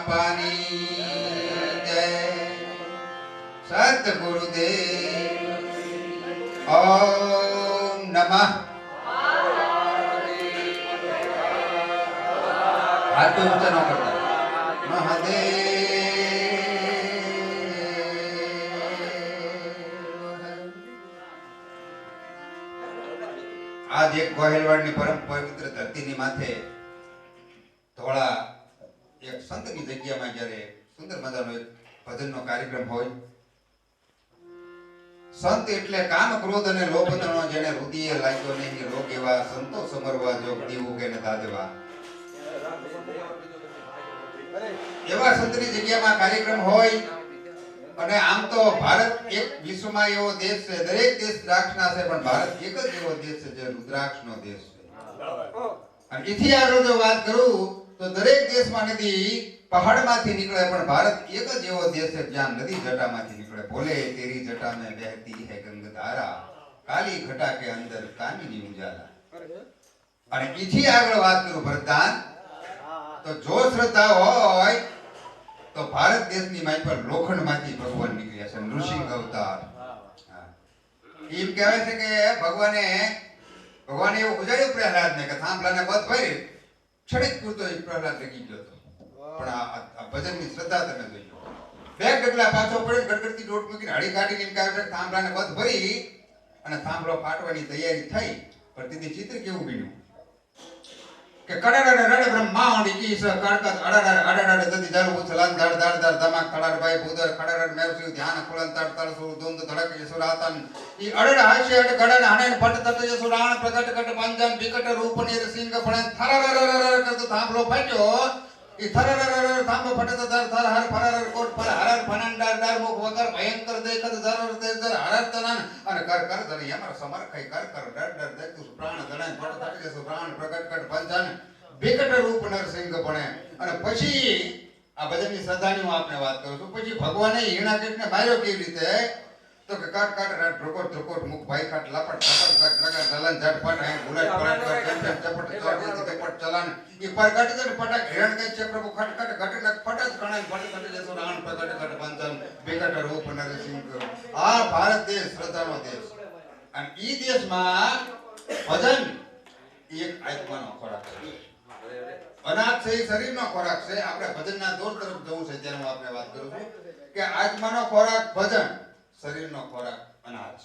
બાપાની જય સતગુરુદેવ ઓમ નમઃ હાથ તો ઊંચા ન કરતા મહાદેવ આજ એક ગોહેલવાડની પરમ પવિત્ર ધરતીની માથે ધોળા એક સંતની જગ્યામાં જ્યારે સુંદર મજાનો એક ભજનનો કાર્યક્રમ હોય. સંત એટલે કામ ક્રોધ અને લોભનો જેને રુદિએ લાગ્યો નહીં રોગ એવા સંતો સમરવા જો દીવું કે ન દાદવા એવા સંતની જગ્યામાં કાર્યક્રમ હોય. અને આમ તો ભારત એક વિશ્વમાં એવો દેશ છે, દરેક દેશ દ્રાક્ષના છે, પણ ભારત એક જ એવો દેશ છે જે રુદ્રાક્ષનો દેશ છે. અને એથી આગળ જો વાત કરું તો દરેક દેશમાં નદી પહાડમાંથી નીકળે, પણ ભારત એક જ એવો દેશ છે જ્યાં નદી જટામાંથી નીકળે. બોલે તેરી જટા में बहती है गंगाधारा काली घटा के अंदर कामिनी उजाला. અને એથી આગળ વાત કરું ભરતદાન તો જો શ્રદ્ધા હોય તો ભારત દેશની માઈ પર લોખંડમાંથી ભગવાન નીકળ્યા છે, નૃસિંહ અવતાર. એમ કહેવાય છે કે ભગવાને એવું ઉજાડ્યું પ્રહલાદને કે થાંભલાને બધ ભરી છડીક પૂરતો એક પ્રહલાદ લગી ગયો હતો. પણ આ ભજનની શ્રદ્ધા તમે જોઈ બે ડગલા પાછો પડે ગડગડતી દોટ મૂકીને હળી કાઢીને એમ કહેવાય છે કે થાંભલાને બધ ભરી અને થાંભલો ફાટવાની તૈયારી થઈ. પણ તેથી ચિત્ર કેવું બન્યું કે કડડ રડ બ્રહ્માંડ કી સ કડકત અડડ દદી જલ ઉછલન ધડ ધડ ધડ ધમાક કડડ ભાઈ પુદર કડડ મેરસુ ધ્યાન ખુલન તડ તડ સુર દુંદ ધડક યસુરાતન ઈ અડડ હાસ્ય અડ ગડડ હણન ફટ તટ યસુરાણ પ્રગટ કટ પાંજન વિકટ રૂપ નિર સિંહ પણ થરરરરર કરતો થાંભલો ફાટ્યો. ઈ થરરરર થાંભલો ફટતો દર થર હર ફરર કોટ પર હરર ફનંડાર ડાર મુખ વકર ભયંકર દેખત જરર તેજર હરર તનન અને કર કર ધન યમર સમર ખઈ કર કર ડર ડર દેખતું પ્રાણ ધણાય ફટ તટ યસુરાણ પ્રગટ કટ પાંજન વિકટ રૂપ નરસિંહ પણ. અને પછી આ ભજનની શ્રદ્ધાની હું આપને વાત કરું છું. પછી ભગવાને હિરણાકશિપને માર્યો કેવી રીતે તો કે કાટ કાટ રાટ ધ્રુકોટ ધ્રુકોટ મુખ ભાઈ કાટ લપટ લપટ રગ ચલન ઝટપટ હે બુલેટ પલટ કર ચપટ ચપટ ચપટ ચલન ઈ પર કટ કટ પટક હિરણકશ્યપ પ્રભુ ખટ કટ ઘટ નક ફટત કણાય ફટ કટ જસો રાણ પ્રગટ કટ પંચન વિકટ રૂપ નરસિંહ. આ ભારત દેશ શ્રદ્ધાનો દેશ. અને ઈ દેશમાં ભજન એક આત્માનો ખોરાક છે. અનાજ છે એ શરીરનો ખોરાક છે. આપણે ભજનના દોર તરફ જવું છે ત્યારે હું આપને વાત કરું છું કે આત્માનો ખોરાક ભજન, શરીરનો ખોરાક અનાજ.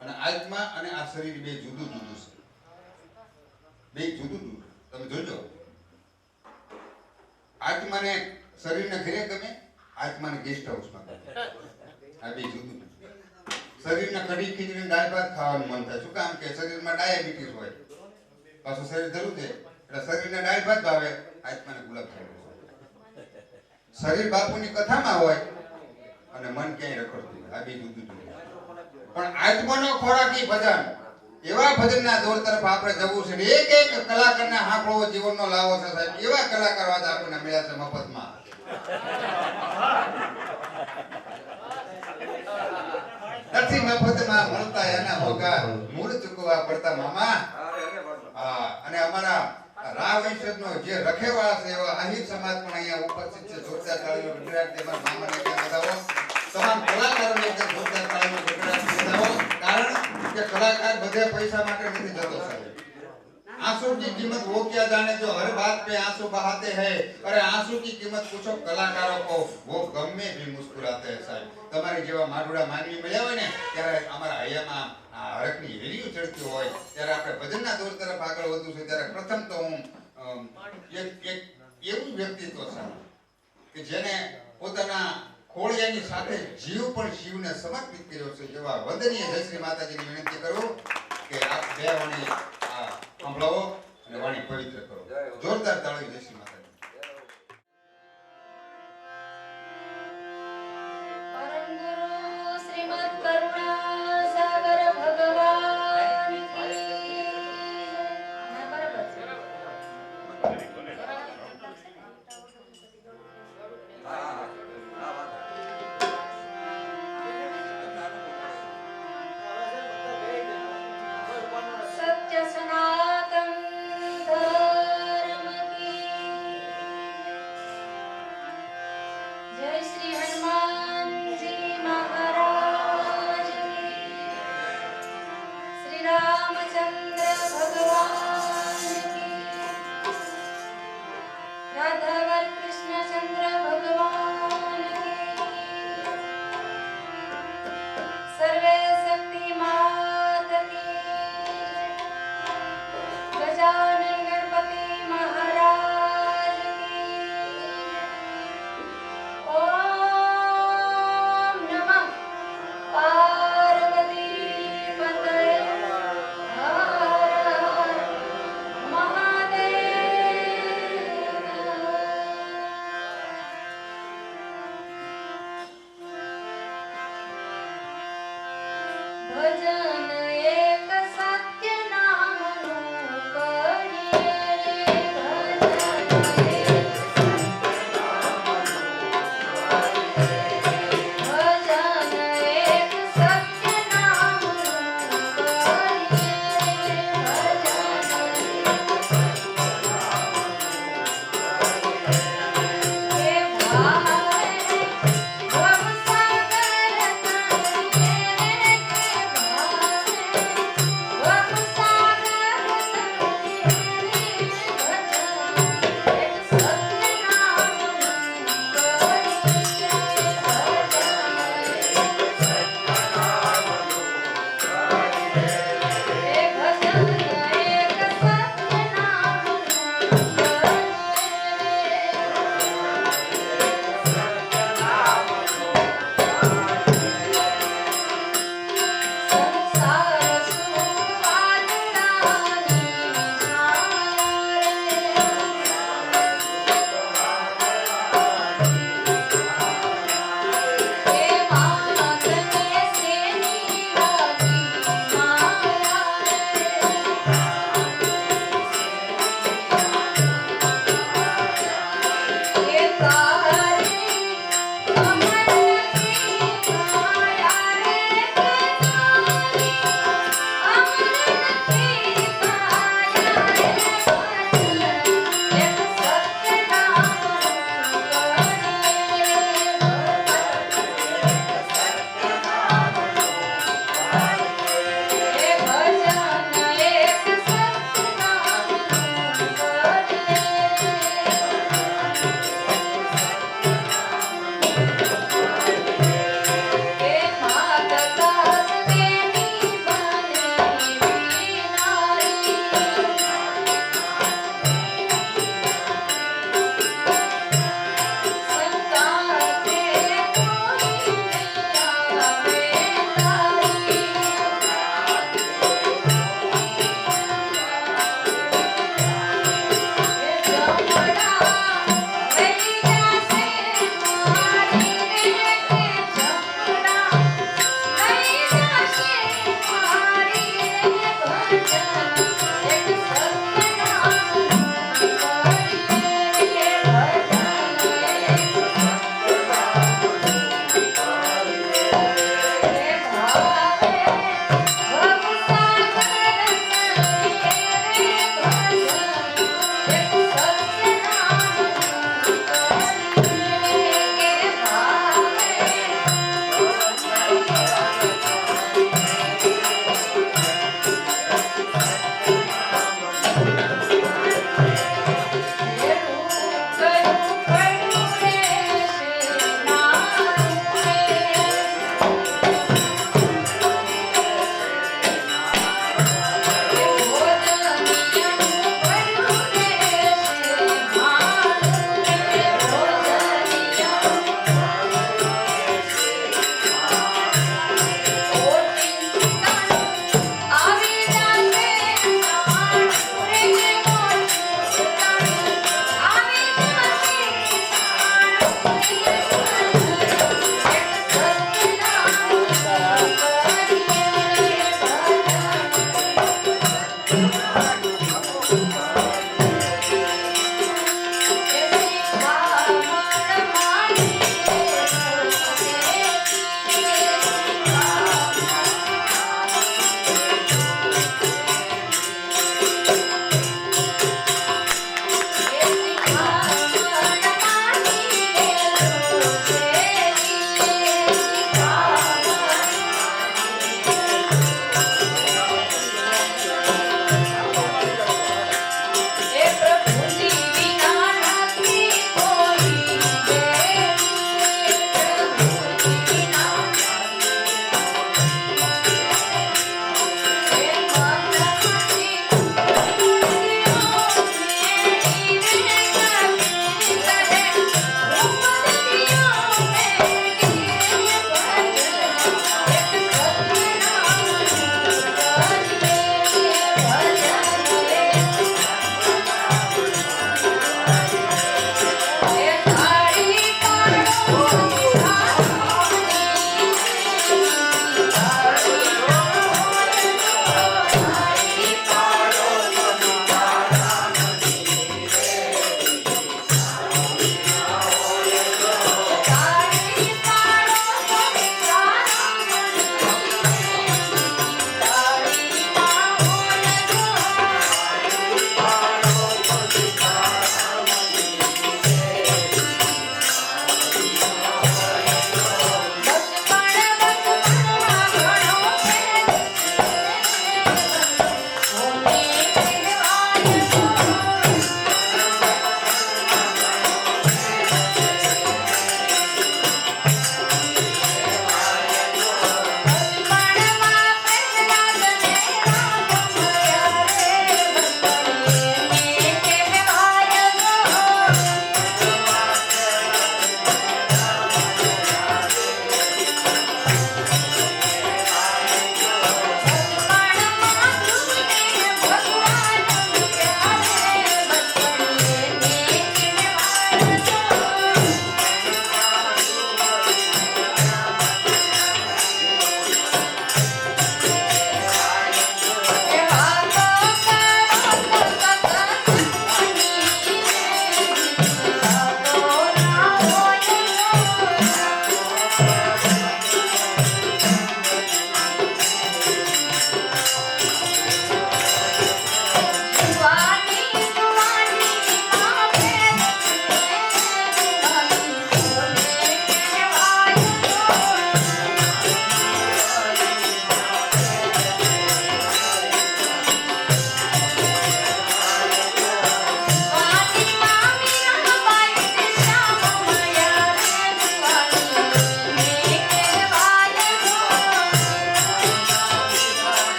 અને આત્મા અને આ શરીર બે જુદું જુદું છે, બે જુદું જુદું. તમે જોજો આત્માને શરીરને ઘરે ગમે, આત્માને ગેસ્ટ હાઉસમાં ગમે. આ બે જુદું જુદું. શરીરને કઢી ખીચડી દાળ ભાત ખાવાનું મન થાય. શું કામ કે શરીરમાં ડાયાબિટીસ હોય, પાછું શરીર ધરું છે એટલે શરીરને દાળ ભાત ભાવે, આત્માને ગુલાબ જાંબુ. શરીર બાપુની કથામાં હોય અને મન ક્યાંય રખડતું. આ બે જુદું જુદું. પણ આત્માનો ખોરાક ઈ ભજન. એવા ભજનના દોર તરફ આપણે જવું છે. એક એક કલાકારને આપણો જીવનનો લાવો છે સાહેબ. એવા કલાકારો આજ આપણને મળ્યા છે મફતમાં. નથી મફતમાં મળતા એના ભોગા મૂળ ચૂકવા પડતા મામા. હા, અને અમારા રાવ વંશજનો જે રખેવાળા છે એવા આહિર સમાજ પણ અહીંયા ઉપસ્થિત છે. જોરદાર તાળીઓ ગુજરાત તેમાં મામાને ત્યાં બતાવો. તમામ કલાકારોને જોરદાર તાળીઓ ગુજરાત બતાવો. કારણ કે કલાકાર બધે પૈસા માટે નથી જતો સાહેબ. आंसू की कीमत वो क्या जाने जो हर बात पे आंसू बहाते हैं. अरे आंसू की कीमत पूछो कलाकारों को, वो गम में भी मुस्कुराते हैं साहब. તમારી જેવા માડુડા માનવી મળ્યા હોય ને ત્યારે અમારા હૈયામાં આ હરકની વેલ્યુ ચડતી હોય ત્યારે આપણે ભજનના દોર તરફ આગળ વધવું છે. ત્યારે પ્રથમ તો હું એક એવું વ્યક્તિત્વ છે કે જેને પોતાના ખોળિયાની સાથે જીવ પણ શિવને સમર્પિત કર્યો છે. એવા વંદનીય જય શ્રી માતાજીની વિનંતી કરું કે આપ બે વાણી સંભળાવો અને વાણી પવિત્ર કરો. જોરદાર તાળી જય શ્રી માતાજી. પાર્વતી પતય હર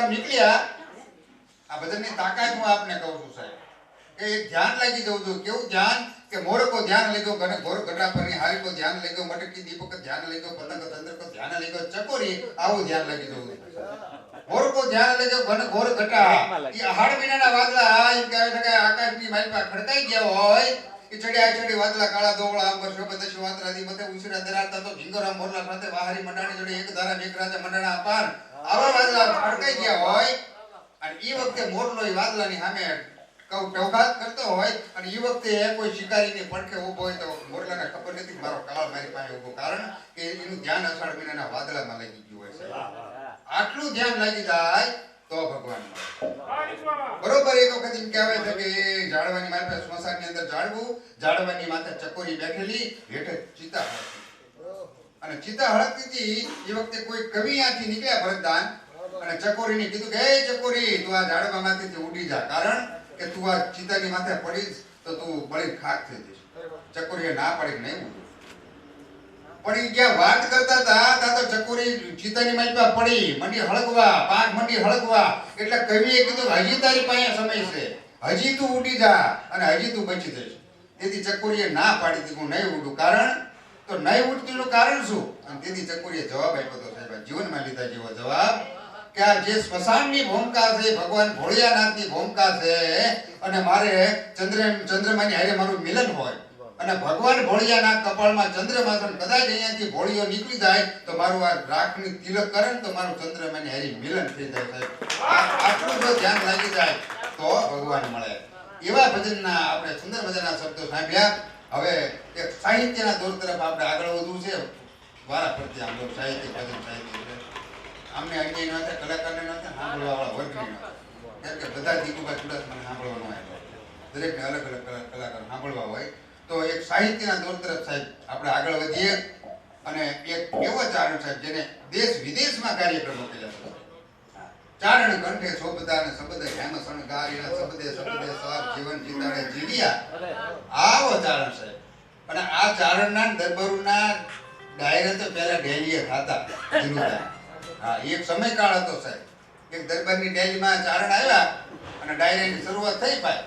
આમ નીકળ્યા આ ભજનની તાકાત હું આપને કહું છું સાહેબ કે એક ધ્યાન લાગી જવું જોઈએ કેવું ધ્યાન કે મોરકો ધ્યાન લેગો ઘને ઘોર ઘટા પરની હારી કો ધ્યાન લેગો મટકી દીપક ધ્યાન લેગો પતંગ તંત્ર કો ધ્યાન લેગો ચકોરી આવું ધ્યાન લાગી જવું મોરકો ધ્યાન લેગો ઘને ઘોર ઘટા ઈ હાડ વિનાના વાદળા એમ કહેવાય છે કે આકાશની માલપા ખડકાઈ ગયા હોય કે ચડી વાદળા કાળા દોવળા અંબર શોભત શિવાંતરાદી મતે ઉછરા દરાતા તો ઢીંગોરા મોરલા સાથે બહારી મંડાણી જોડે એક ધારા એક રાજા મંડાણા અપાર આવા વાદળા ખડકાઈ ગયા હોય અને ઈ વખતે મોરલો ઈ વાદળાની સામે ટવઘાત કરતો હોય અને ઈ વખતે કોઈ શિકારીની પડખે ઊભો હોય તો મોરલાને ખબર નથી મારો કાળ મારી પાસે ઊભો કારણ કે એનું ધ્યાન અષાઢ મહિનાના વાદળામાં લાગી ગયું હોય છે આટલું ધ્યાન લાગી જાય તો ભગવાન બરોબર એક વખત એમ કહેવાય છે કે ઝાડવાની માથે સ્મશાનની અંદર ઝાડવાની માથે ચકોરી બેઠેલી હેઠે ચિતા હળગતી અને ચિતા હળગતી હતી એ વખતે કોઈ કવિ આથી નીકળ્યા ભરતદાન અને ચકોરીને કીધું કે હે ચકોરી તું આ ઝાડવામાંથી ઉડી જા કારણ કે તું આ ચિતાની માથે પડીશ તો તું બળી ખાક થઈ જઈશ ચકોરીએ ના પાડી નહીં પણ ઈ જ્યાં વાત કરતા હતા ત્યાં તો ચકોરી ચિતાની માથે પડી મંડી હળગવા પાંખ મંડી હળગવા એટલે કવિએ કીધું હજી તારી પાસે સમય છે હજી તું ઉડી જા અને હજી તું બચી જઈશ તેથી ચકોરીએ ના પાડી દીધી હું નહીં ઉડું કારણ તો નહીં ઉડતીનું કારણ શું અને તેથી ચકોરીએ જવાબ આપ્યો તો સાહેબ જીવનમાં લીધા જેવો જવાબ કે આ જે સ્મશાનની ભૂમિકા છે ભગવાન ભોળિયાનાથની ભૂમિકા છે અને મારે ચંદ્રમાની હારે મારું મિલન હોય અને ભગવાન ભોળિયાનાથ કપાળમાં ચંદ્રમા છે કદાચ અહીંયાથી ભોળિયો નીકળી જાય તો મારું આ રાખની તિલક કરે ને તો મારું ચંદ્રમાની હારે મિલન થઈ જાય સાહેબ આટલું જો ધ્યાન લાગી જાય તો ભગવાન મળે એવા ભજનના આપણે સુંદર મજાના શબ્દો સાંભળ્યા હવે એક સાહિત્યના દોર તરફ આપણે આગળ વધવું છે વારા ફરતી આમ સાહિત્ય ભજન સાહિત્ય અમને અન્ય નહોતા કલાકારને નહોતા સાંભળવાવાળા વર્ગની નહોતા કેમ કે બધા દીકુબા ચુડાસમાને સાંભળવાનું આવ્યો દરેકને અલગ અલગ કલાકાર સાંભળવા હોય તો એક સાહિત્યના દોર તરફ સાહેબ આપણે આગળ વધીએ અને એક એવો ચારણ સાહેબ જેને દેશ વિદેશમાં કાર્યક્રમો કર્યા છે ચારણ કંઠે શોભતા અને શબ્દ હેમ શણગારીના શબ્દે સાર જીવન જીતાડે જીવ્યા આવો ચારણ સાહેબ અને આ ચારણના દરબારોના ડાયરા તો પહેલા ડેલીએ થતા જીરુદા હા એક સમયકાળ હતો સાહેબ એક દરબારની ડેલીમાં ચારણ આવ્યા અને ડાયરાની શરૂઆત થઈ પાય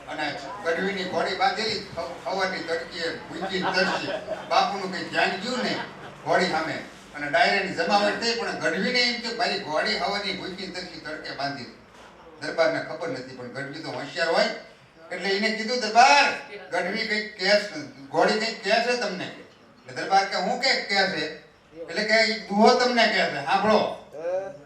અને ગઢવીની ઘોડી બાંધેલી હવાની તડકીએ ભૂંજી તરસી બાપુનું કઈ ધ્યાન ગયું નહીં ઘોડી સામે અને ડાયરાની જમાવટ થઈ પણ ગઢવીને એમ કે મારી ઘોડી હવાની ભૂંજી તરસી તડકે બાંધી દરબારને ખબર નથી પણ ગઢવી તો હોશિયાર હોય એટલે એને કીધું દરબાર ગઢવી કઈક કેસ ઘોડી કઈક કહે છે તમને દરબાર કે હું કઈક કહે છે એટલે કે દુહો તમને કહે છે સાંભળો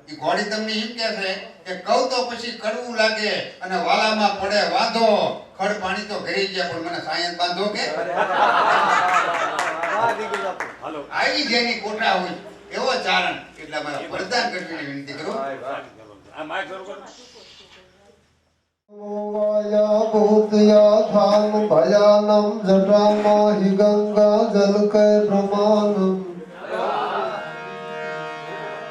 ઈ ઘોડી તમને એમ કહે છે કે કહું તો પછી કડવું લાગે અને વાલામાં પડે વાંધો ખડ પાણી તો ઘરી ગયા પણ મને સાયન બાંધો કે આવી જેની કોટા હોય એવો ચારણ એટલે મારા વરદાન કરીને વિનંતી કરું આ માઈક શરૂ કરો વાયા ભૂતયા થામ ભયાનમ જટામાહી ગંગા જલકય પ્રમાણમ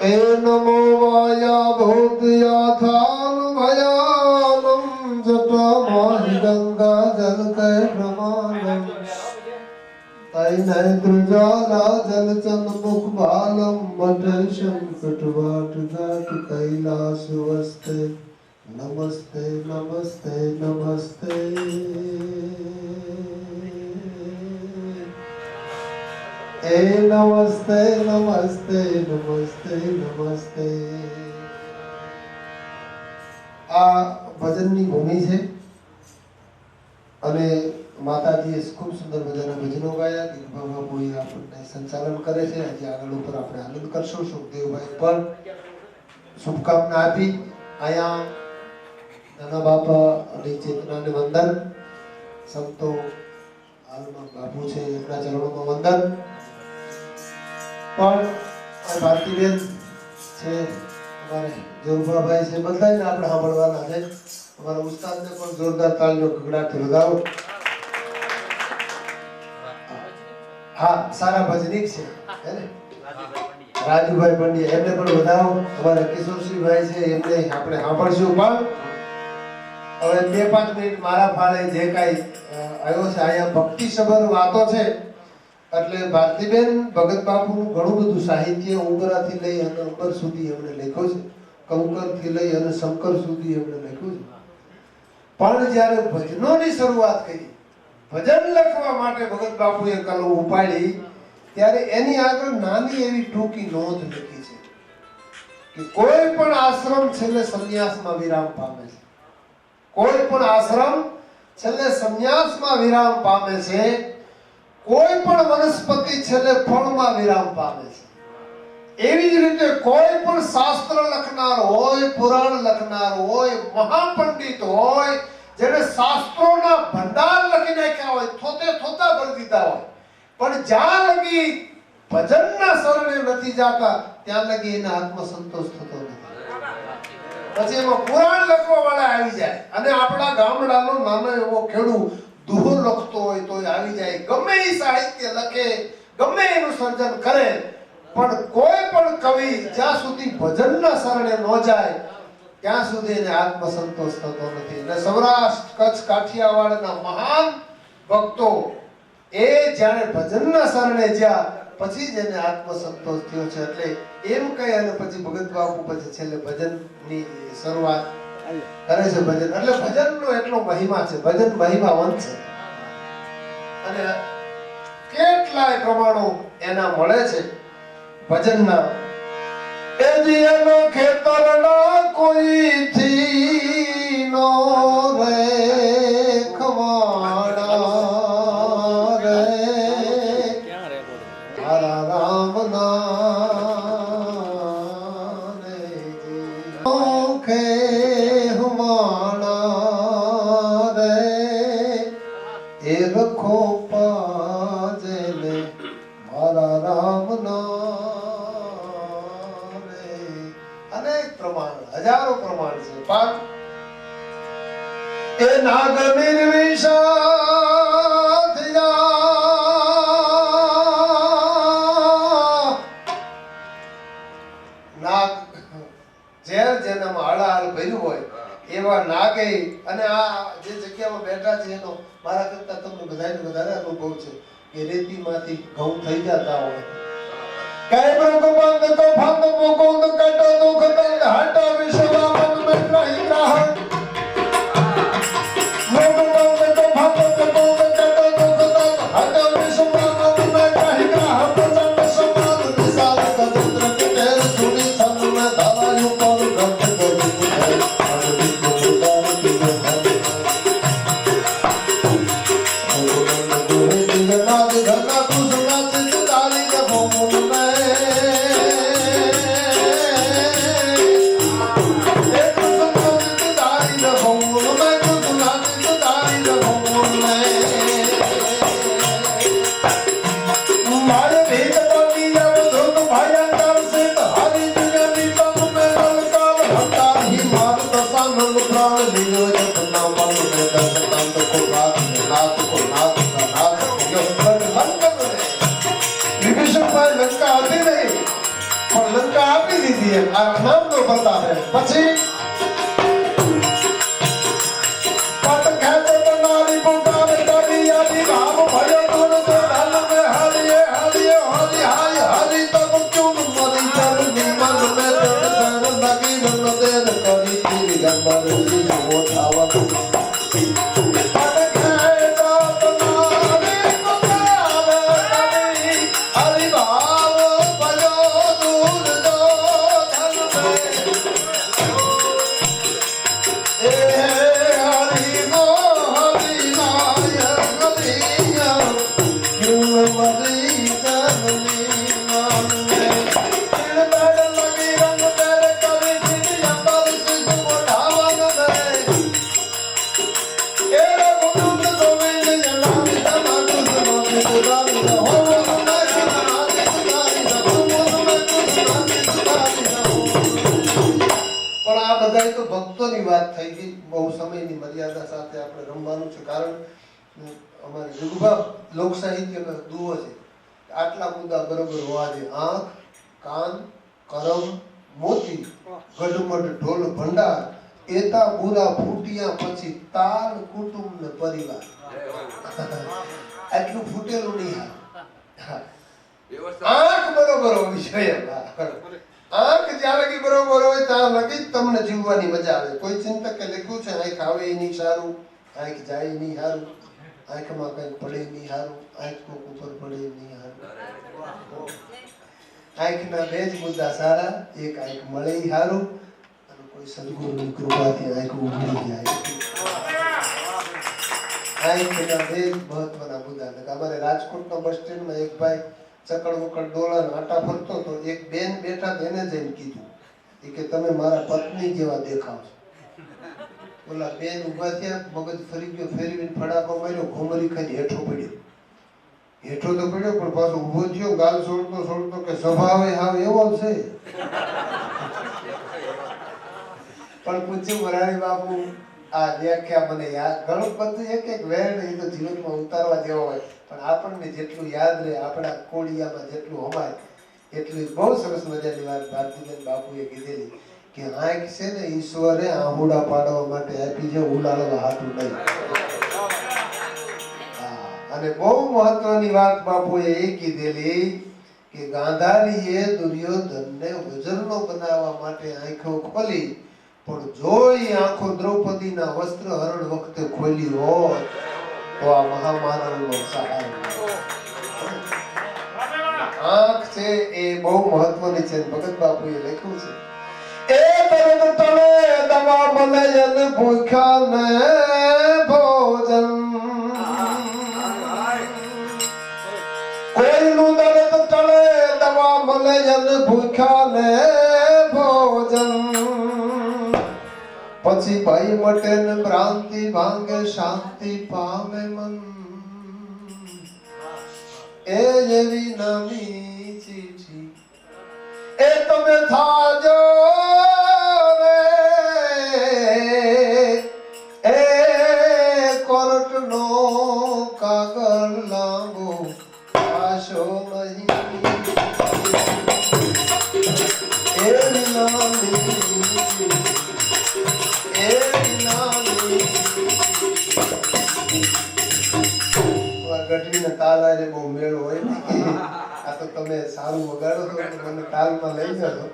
એ નમો વાયા ભૂતયા થામ ભયાનમ જટામાહી ગંગા જલકય પ્રમાણમ તૈનય ત્રુજાલા જલચંદ મુખ બાલમ મટે સંકટ વાટ ઘાટ કૈલાસ વસ્તે નમસ્તે નમસ્તે નમસ્તે એ નમસ્તે નમસ્તે નમસ્તે નમસ્તે આ ભજનની ભૂમિ છે અને માતાજીએ ખૂબ સુંદર મજાના ભજનો ગાયા દીપભાઈ આપણને સંચાલન કરે છે આજે આગળ ઉપર આપણે આનંદ કરશું સુખદેવભાઈ પણ શુભકામના આપી અહીંયા નાના બાપા અને ચેતનાને વંદન સંતો હાલમાં બાપુ છે એમના ચરણોમાં વંદન પણ ભારતીબેન છે અમારે જોરભાભાઈ છે બધાને આપણે સાંભળવાના છે અમારા ઉસ્તાદને પણ જોરદાર તાળીનો ગગડાટ લગાવો હા સારા ભજનીક છે હે ને રાજુભાઈ પંડ્યા એમને પણ વધાવો અમારા કિશોરસિંહભાઈ છે એમને આપણે સાંભળશું પણ હવે 2-5 મિનિટ મારા ફાળે જે કાંઈ આવ્યો છે અહીંયા ભક્તિસભર વાતો છે એટલે ભારતીબેન ભગત બાપુનું ઘણું બધું સાહિત્ય ઉંબરાથી લઈ અને અંબર સુધી એમણે લખ્યું છે કંકરથી લઈ અને શંકર સુધી એમણે લખ્યું છે. પણ જ્યારે ભજનોની શરૂઆત કરી, ભજન લખવા માટે ભગત બાપુએ કલમ ઉપાડી, ત્યારે એની આગળ નાની એવી ટૂંકી નોંધ લખી છે કે કોઈ પણ આશ્રમ છેલ્લે સંન્યાસમાં વિરામ પામે છે. કોઈ પણ આશ્રમ છેલ્લે સંન્યાસમાં વિરામ પામે છે. કોઈ પણ વનસ્પતિ છેલ્લે ફળમાં વિરામ પામે છે. એવી જ રીતે કોઈ પણ શાસ્ત્ર લખનાર હોય, પુરાણ લખનાર હોય, મહાપંડિત હોય, જેને શાસ્ત્રોના ભંડાર લખી નાખ્યા હોય, થોતા ભરી દીધા હોય, પણ જ્યાં લગી ભજનના શરણે નથી જાતા ત્યાં લગી એને આત્મસંતોષ થતો નથી. પછી એમાં પુરાણ લખવા વાળા આવી જાય અને આપણા ગામડાનો નાનો એવો ખેડૂત દુહો લખતો હોય તો આવી જાય. ગમે એ સાહિત્ય લખે, ગમે એનું સર્જન કરે, પણ કોઈ પણ કવિ જ્યાં સુધી ભજનના શરણે ન જાય ત્યાં સુધી એને આત્મસંતોષ થતો નથી. અને સૌરાષ્ટ્ર, કચ્છ, કાઠિયાવાડના મહાન ભક્તો એ જ્યારે ભજનના શરણે જ્યાં પછી જ એને આત્મસંતોષ થયો છે. એટલે એમ કહી અને પછી ભગત બાપુ પછી છેલ્લે ભજનની શરૂઆત કરે છે. ભજન એટલે ભજનનો એટલો મહિમા છે, ભજન મહિમાવંત છે અને કેટલાય પ્રમાણો એના મળે છે ભજનના. એ જીનો ખેતરના કોઈ થી નો રે ખવાડા રે તારા રામ ના રે ઓખે હવાડા રે એ રખો પાજેલે મારા રામ ના રે. અનેક પ્રમાણ, હજારો પ્રમાણ છે. પણ એ નાગ નિર્વિષાદ નાગ ઝેર જેનામાં હળાહળ ભર્યું હોય એવા નાગે. અને આ જે જગ્યામાં બેઠા છે એનો મારા કરતા તમને બધાને વધારે અનુભવ છે કે રેતીમાંથી ઘઉં થઈ જતા હોય. કઈ મૃગબંધ કો ફંદ મુકુંદ કટો દુખ દંડ હટ વિશ્વમન મેં નહીં ગ્રાહક. મૃગબંધ કો ફંદ મુકુંદ કટો દુખ દંડ હટ વિશ્વમન મેં નહીં ગ્રાહક. પ્રચંડ સમાન વિશાલ કદુત્ર કુટેર સુની છન મેં ધરાયું પર ઘટ ગયું છે. અડધી કુટાર કી ઘટ નાદ ઘના કુસુમા ચિત તાલી જબો મુન મેં લંકા હતી નહીં પણ લંકા આપી દીધી એમ આ નામનો પ્રતાપ એમ. પછી પટ ખેંચે તો નારી પુકારે કડી આદિ ભાવ ભયો દૂર તો ઢલ મે હાલીએ હાલીએ હોલી હાય હાલી તબ ક્યું મરી ચરની મન મે ચડ સર લગી રન દેર કરી તીર ગંબર જી ઓઠાવા. ભક્તોની વાત થઈ ગઈ. બહુ સમયની મર્યાદા સાથે આપણે રમવાનું છે. કારણ અમારે રઘુભા લોક સાહિત્યનો દુહો છે. આટલા મુદ્દા બરોબર હોવા જોઈએ. આંખ, કાન, કરમ, મોતી, ગઢમઢ ઢોલ ભંડાર, એતા બુરા ફૂટિયા પછી તાલ કુટુંબ ને પરિવાર. આટલું ફૂટેલું નહીં. આંખ બરોબર હોવી જોઈએ. આંખ જ્યાં લગી બરોબર હોય ત્યાં લગી જ તમને જીવવાની મજા આવે. કોઈ ચિંતકે લખ્યું છે આંખ આવે એ નહીં સારું, આંખ જાય નહીં સારું, આંખમાં કંઈક પડે નહીં સારું, આંખ કોક ઉપર પડે નહીં સારું. આંખના બે જ મુદ્દા સારા, એક આંખ મળે ઈ સારું અને કોઈ સદગુરુની કૃપાથી આંખ ઉઘડી જાય. આંખના બે જ મહત્વના મુદ્દા. અમારે રાજકોટના બસ સ્ટેન્ડમાં એક ભાઈ ચકડ વકડ ડોળા આટા ફરતો તો એક બેન બેઠા એને જઈને કીધું કે તમે મારા પત્ની જેવા દેખાવ છો. ઓલા બેન ઊભા થયા, મગજ ફરી ગયો, ફેરવીને ફડાકો માર્યો, ઘુમરી ખાઈ હેઠો પડ્યો. હેઠો તો પડ્યો પણ પાછો ઊભો થયો, ગાલ છોડતો છોડતો કે સ્વભાવ હાવ એવો છે. પણ પૂછ્યું મરારી બાપુ આ વ્યાખ્યા મને યાદ ઘણું બધું એક એક વેણ એ તો જીવનમાં ઉતારવા જેવો હોય પણ આપણને જેટલું યાદ રહે, આપણા કોડિયામાં જેટલું હમાય એટલી બહુ સરસ મજાની વાત ભારતીબેન બાપુએ કીધેલી કે આંખ છે ને ઈશ્વરે આહુડા પાડવા માટે આપી છે, ઉડાડવા હાથું નહીં. અને બહુ મહત્વની વાત બાપુએ એ કીધેલી કે ગાંધારીએ દુર્યોધનને વજરનો બનાવવા માટે આંખો ખોલી પણ જો એ આંખો દ્રૌપદીના વસ્ત્ર હરણ વખતે ખોલી હોત તો આ મહામાનવનો સહાય. આંખ છે એ બહુ મહત્વની છે. ભગત બાપુએ લખ્યું છે એ દર્દ તળે દવા મળે અને ભૂખ્યા ને ભોજન. કોઈનું દર્દ તળે દવા મળે અને ભૂખ્યા ને ભોજન. પછી ભાઈ મટે ને ભ્રાંતિ ભાંગે, શાંતિ પામે મન. એ જેવી નામી ચીઠી એ તમે થાજો રે, એ કોર્ટનો કાગળ લાંબો આશો નહીં. એ નામી ગઢવીના તાલ આરે બહુ મેળો હોય ને આ તો તમે સારું વગાડો છો તો મને તાલમાં લઈ જશો.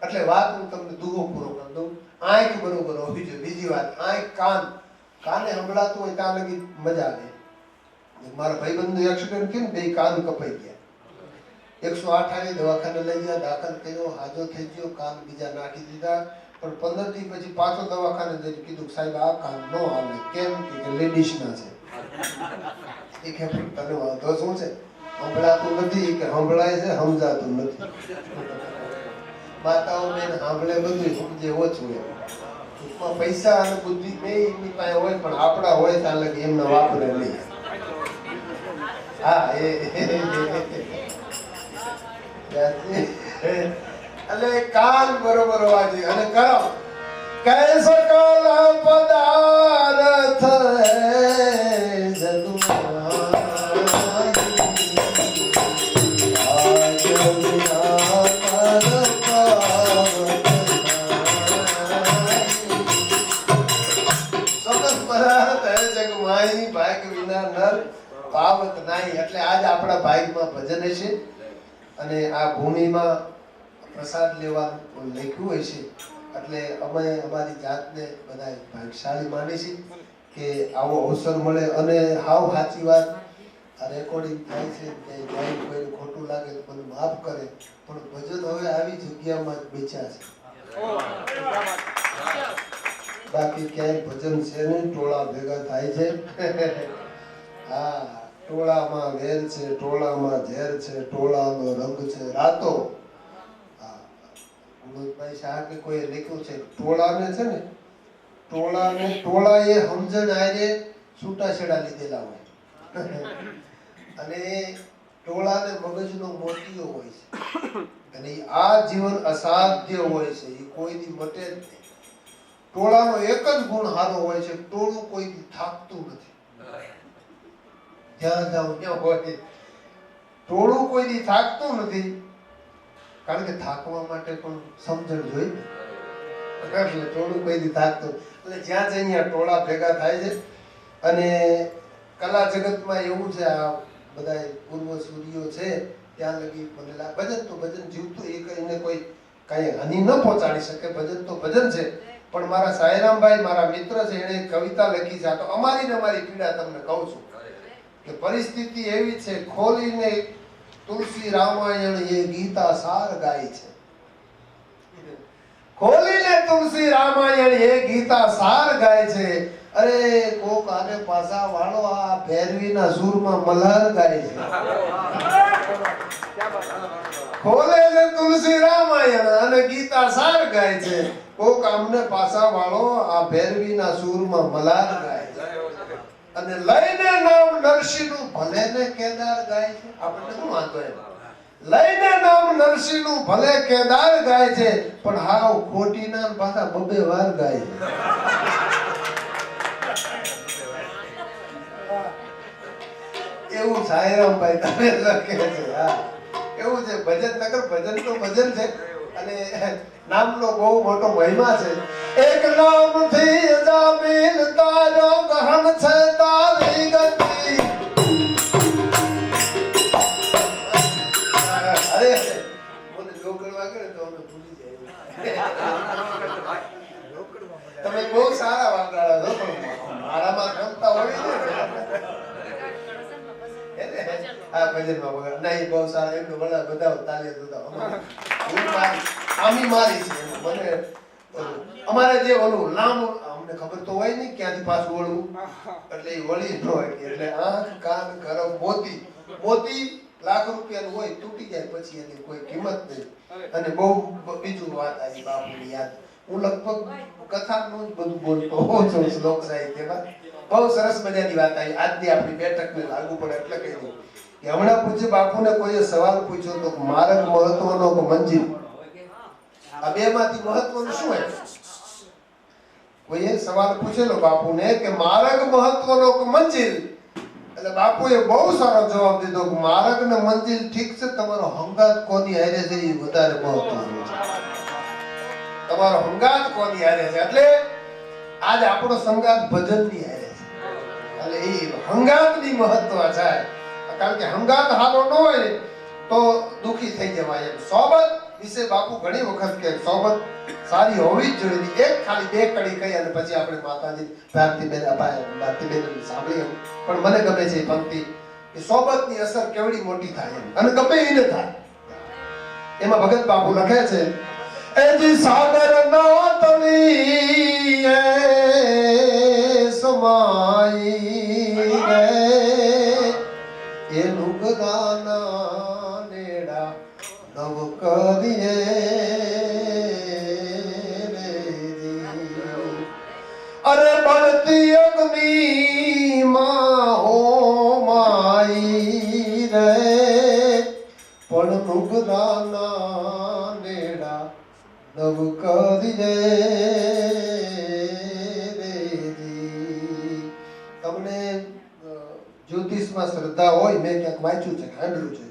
એટલે વાત હું તમને દુહો પૂરો કરી દઉં. આંખ બરોબર હોવી જોઈએ. બીજી વાત આંખ કાને સંભળાતું હોય ત્યાં લગી મજા આવે. મારા ભાઈબંધનું એક્સિડન્ટ થયું ને બે કાન કપાઈ ગયા. 108 આવી દવાખાને લઈ ગયા, દાખલ કર્યો, હાજો થઈ ગયો, કાન બીજા નાખી દીધા. પણ 15 દી પછી પાછો દવાખાને જઈને કીધું સાહેબ આ કાન નો હાલે. કેમ કે લેડીઝ ના છે. એ કે તને વાંધો શું છે? સંભળાતું નથી કે સંભળાય છે, સમજાતું નથી. માતાઓ બેન સાંભળે બધું, સમજે ઓછું. ટૂંકમાં પૈસા અને બુદ્ધિ બે એમની પાસે હોય પણ આપણા હોય ત્યાં લગી એમને વાપરે નહીં. હા એટલે કાન બરોબર હોવા જોઈએ. અને કરો કૈ સકલ પદાર્થ પાવત નહીં. એટલે આજ આપણા ભાગમાં ભજન હશે અને આ ભૂમિમાં પ્રસાદ લેવાનું લખ્યું હોય છે. એટલે અમે અમારી જાતને બધા ભાગ્યશાળી માની છીએ કે આવો અવસર મળે. અને હાવ સાચી વાત, આ રેકોર્ડિંગ થાય છે કે જાય કોઈને ખોટું લાગે તો મને માફ કરે પણ ભજન હવે આવી જગ્યામાં જ બેચ્યા છે. બાકી ક્યાંય ભજન છે નહીં, ટોળા ભેગા થાય છે. હા, ટોળામાં વેર છે, ટોળામાં ઝેર છે, ટોળાનો રંગ છે રાતો. ભાઈ શાહ કે કોઈ લખ્યું છે ટોળાને છે ને ટોળાએ સમજણ આરે છૂટાછેડા લીધેલા હોય અને ટોળાને મગજનો મોતીયો હોય છે અને આ જીવન અસાધ્ય હોય છે. એ કોઈથી મટે જ નહીં. ટોળાનો એક જ ગુણ સારો હોય છે, ટોળું કોઈથી થાકતું નથી. જ્યાં જાવ ત્યાં હોય ટોળું કોઈથી થાકતું નથી. કારણ કે થાકવા માટે પણ સમજણ જોઈએ. એટલે ટોળું કોઈથી થાકતું એટલે જ્યાં જઈને ત્યાં ટોળા ભેગા થાય છે. અને કલા જગતમાં એવું છે, આ બધા પૂર્વ સૂર્યો છે ત્યાં લગી બોલેલા ભજન તો ભજન જીવતું એ કઈને કોઈ કાંઈ હાનિ ન પહોંચાડી શકે. ભજન તો ભજન છે. પણ મારા સાયરામભાઈ મારા મિત્ર છે, એણે કવિતા લખી છે. આ તો અમારી ને અમારી પીડા તમને કહું છું કે પરિસ્થિતિ એવી છે, ખોલીને તુલસી રામાયણ એ ગીતા સાર ગાય છે. ખોલીને તુલસી રામાયણ એ ગીતા સાર ગાય છે. અરે કોક આને પાછા વાળો આ ભેરવીના સૂરમાં મલ્હાર ગાય છે. ખોલે છે તુલસી રામાયણ અને ગીતા સાર ગાય છે. કોક આમને પાછા વાળો આ ભેરવીના સૂરમાં મલ્હાર ગાય છે. અને લઈને નામ નરસિંહનું ભલે ને કેદાર ગાય છે. આપણે શું વાંધો એમ? લઈને નામ નરસિંહનું ભલે કેદાર ગાય છે, પણ હાવ ખોટીના પાછા બબે વાર ગાય છે. એવું સાયરામભાઈ તમે લખે છે. હા, એવું છે. ભજન નગર ભજન તો ભજન છે અને નામનો બહુ મોટો મહિમા છે. એક નામથી જામીન તારો ગહન છે તારી ગતિ. અરે મને લોકડ વાગે તો અમે ભૂલી જાય. તમે બહુ સારા વાગડાળા છો, પણ મારામાં ક્ષમતા હોવી જોઈએ. આ ભજનમાં વગર નહીં, બહુ સારા. એમનો બધા તાલીઓ જોતા આમી મારી છે. મને અમારે જે ઓલું લાંબુ અમને ખબર તો હોય નહીં ક્યાંથી પાછું વળવું, એટલે એ વળી ન હોય. એટલે આંખ કાન ગરમ મોતી મોતી લાખ રૂપિયાનું હોય, તૂટી જાય પછી એની કોઈ કિંમત નહીં. અને બહુ બીજું વાત આવી બાપુની યાદ. હું લગભગ કથાનું જ બધું બોલતો હોઉં છું શ્લોક સાહિત્યમાં. બહુ સરસ મજાની વાત આવી. આજની આપણી બેઠકને લાગુ પડે એટલે કહી દઉં કે હમણાં પૂજ્ય બાપુને કોઈએ સવાલ પૂછ્યો તો માર્ગ મહત્વનો કે મંજિલ? આ બે માંથી મહત્વનું શું હોય? કોઈએ સવાલ પૂછેલો બાપુને કે માર્ગ મહત્વનો કે મંજિલ? એટલે બાપુએ બહુ સારો જવાબ દીધો કે માર્ગ ને મંજિલ ઠીક છે, તમારો હંગાત કોની હારે છે એ વધારે મહત્વનું છે. તમારો હંગાત કોની હારે છે, એટલે આજ આપણો સંગાત ભજનની હારે છે. એટલે એ હંગાતની મહત્વ છે. કારણ કે હંગાત હારો ન હોય તો દુખી થઈ જવાય એમ. સોબત વિશે બાપુ ઘણી વખત કે સોબત સારી હોવી જ જોઈએ. એક ખાલી બે કડી કહી અને પછી આપણે માતાજી ભારતીબેન સાંભળીએ. પણ મને ગમે છે એ પંક્તિ કે સોબતની અસર કેવડી મોટી થાય એમ, અને ગમે એને થાય. એમાં ભગત બાપુ લખે છે, એજી સાગર ના તળીએ સમાઈ રે એ નુગરાના નેડા નવ કરીએ અરે બળતી અગ્નિ માં હો માઈ રે પણ નુગરાના નેડા નવ કરીએ. તમને જ્યોતિષમાં શ્રદ્ધા હોય, મેં ક્યાંક વાંચ્યું છે, સાંભળ્યું છે,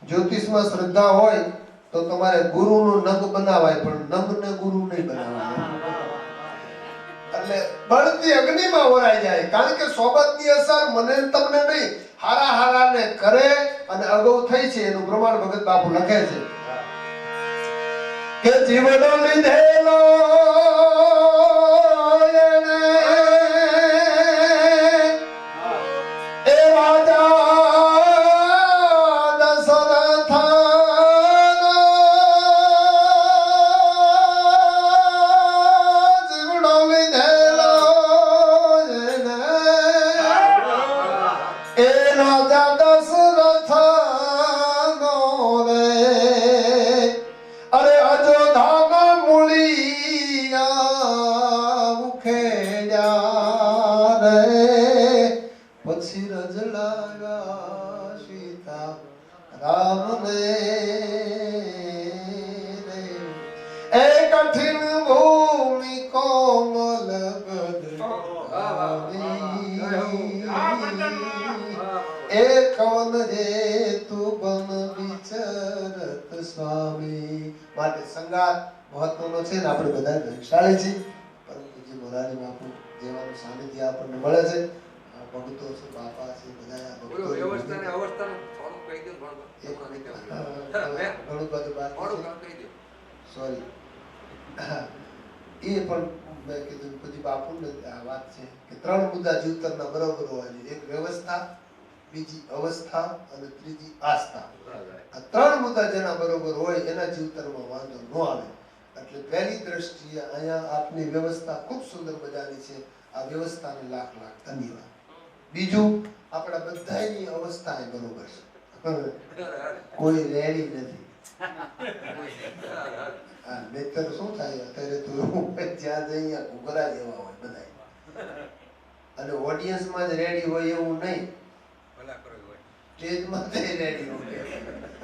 જ્યોતિષમાં શ્રદ્ધા હોય તો તમારે ગુરુનું નગ બનાવાય, પણ નમને ગુરુ નહીં બનાવાય. એટલે બળતી અગ્નિમાં વરાઈ જાય. કારણ કે સોબતની અસર મને તમને નહીં, હારા હારાને કરે અને અગાઉ થઈ છે. એનું પ્રમાણ ભગત બાપુ લખે છે કે જીવનો લીધેલો માટે સંગાત મહત્વનો છે ને આપણે બધા વૈશાળી છીએ. પરંતુ જે મોરારી બાપુ જેવાનું સાનિધ્ય આપણને મળે છે, ભક્તો છે, બાપા છે, બધા ભક્તો ઘણું બધું બાકી છે. સોરી. એ પણ મેં કીધું પછી બાપુને આ વાત છે કે 3 મુદ્દા જીવતરના બરોબર હોવા જોઈએ. એક વ્યવસ્થા, બીજી અવસ્થા અને ત્રીજી આસ્થા. આ 3 મુદ્દા જેના બરોબર હોય એના જીવતરમાં વાંધો ન આવે. એટલે પહેલી દ્રષ્ટિએ અહીંયા આપની વ્યવસ્થા ખૂબ સુંદર મજાની છે. આ વ્યવસ્થાને લાખ લાખ ધન્યવાદ. બીજું, આપણા બધાની અવસ્થા એ બરોબર છે. કોઈ રેડી નથી. નહીતર શું થાય અત્યારે તો જ્યાં જઈએ ઘૂઘરા જેવા હોય બધા, અને ઓડિયન્સમાં જ રેડી હોય એવું નહીં, સ્ટેજમાં જ રેડી હોય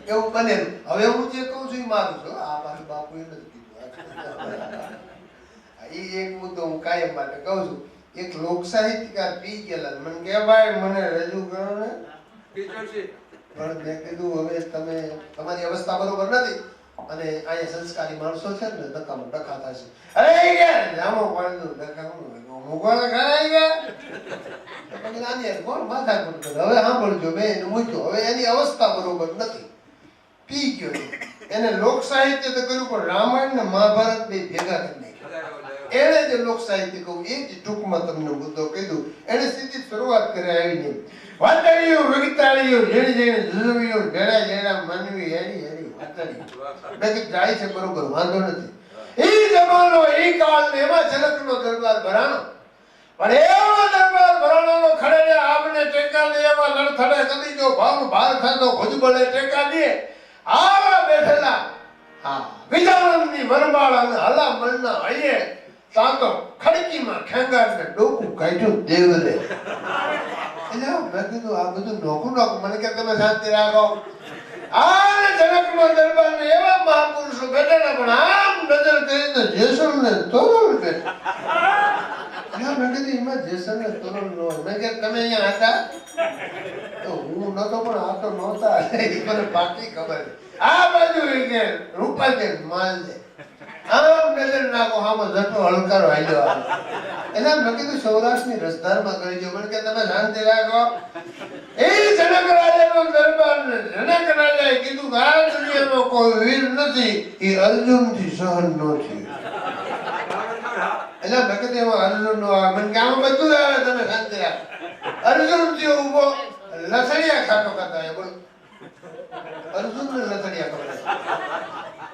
એવું બનેલું. હવે હું જે કહું છું એ માનું છું. આ મારું બાપુએ નથી કીધું. એ એક મુદ્દો હું કાયમ માટે કહું છું. એક લોક સાહિત્યકાર પી ગયેલા મને કે ભાઈ મને રજૂ કરો ને, પણ મેં કીધું હવે તમે તમારી અવસ્થા બરોબર નથી અને અહીંયા સંસ્કારી માણસો છે ને નકામો ટકા થશે. અરે યાર જામો પાડું નકામો મોગવાળ ખાઈ ગયા આની કોણ માથા કોણ કરે. હવે સાંભળજો, મેં એને મૂક્યો. હવે એની અવસ્થા બરોબર નથી, પી ગયો. એને લોક સાહિત્ય તો કર્યું પણ રામાયણ ને મહાભારત બે ભેગા કરી નાખ્યા. એને જે લોક સાહિત્ય કહું એ જ ટૂંકમાં તમને મુદ્દો કીધું. એને સ્થિતિ શરૂઆત કરે આવીને વાતાળીઓ વગતાળીઓ જેણી જેણી ઝુલવીઓ ઢેડા જેડા માનવી હેડી હેડી વાતાળીઓ. મેં કીધું જાય છે બરોબર, વાંધો નથી. ઈ જમાનો ઈ કાળ ને એમાં જનકનો દરબાર ભરાણો, પણ એવો દરબાર ભરાણોનો ખડે આપને ટેકા લે એવા લડથડે કદી જો ભાવ ભાર ખાતો ભુજબળે ટેકા દે આવા બેઠેલા હા વિજાણની વરમાળ અને હલા મણના હૈયે તાતો ખડકીમાં ખેંગારને ડોકું કાઢ્યું દેવરે. એટલે મેં કીધું આ બધું નોખું નોખું. મને કે તમે શાંતિ રાખો. આ જનકનો દરબાર ને એવા મહાપુરુષો બેઠેલા પણ આમ નજર કરી તો જેસલ ને તોરલ બેઠા. મેં કીધું એમાં જેસલ ને તોરલ નો. મેં કે તમે અહીંયા હતા તો હું નતો પણ આ તો નહોતા. મને પાકી ખબર. આ બાજુ કે રૂપા દે માલ દે આમ નજર નાખો આમાં જટો હલકારો હાલ્યો આવે. એટલે મેં કીધું સૌરાષ્ટ્રની રસધારમાં કરી દો. મને કે તમે શાંતિ રાખો. એ જનક રાજાનો દરબાર ને જનક રાજાએ કીધું કે આ દુનિયામાં કોઈ વીર નથી, એ અર્જુનથી સહન ન થયું. એટલે મેં કીધું એમાં અર્જુન નો આવે. મને કે આમાં બધું આવે, તમે શાંતિ રાખો. અર્જુન થી ઉભો લસડિયા ખાતો ખાતા એ બોલ. અર્જુન ને લસડિયા ખાતો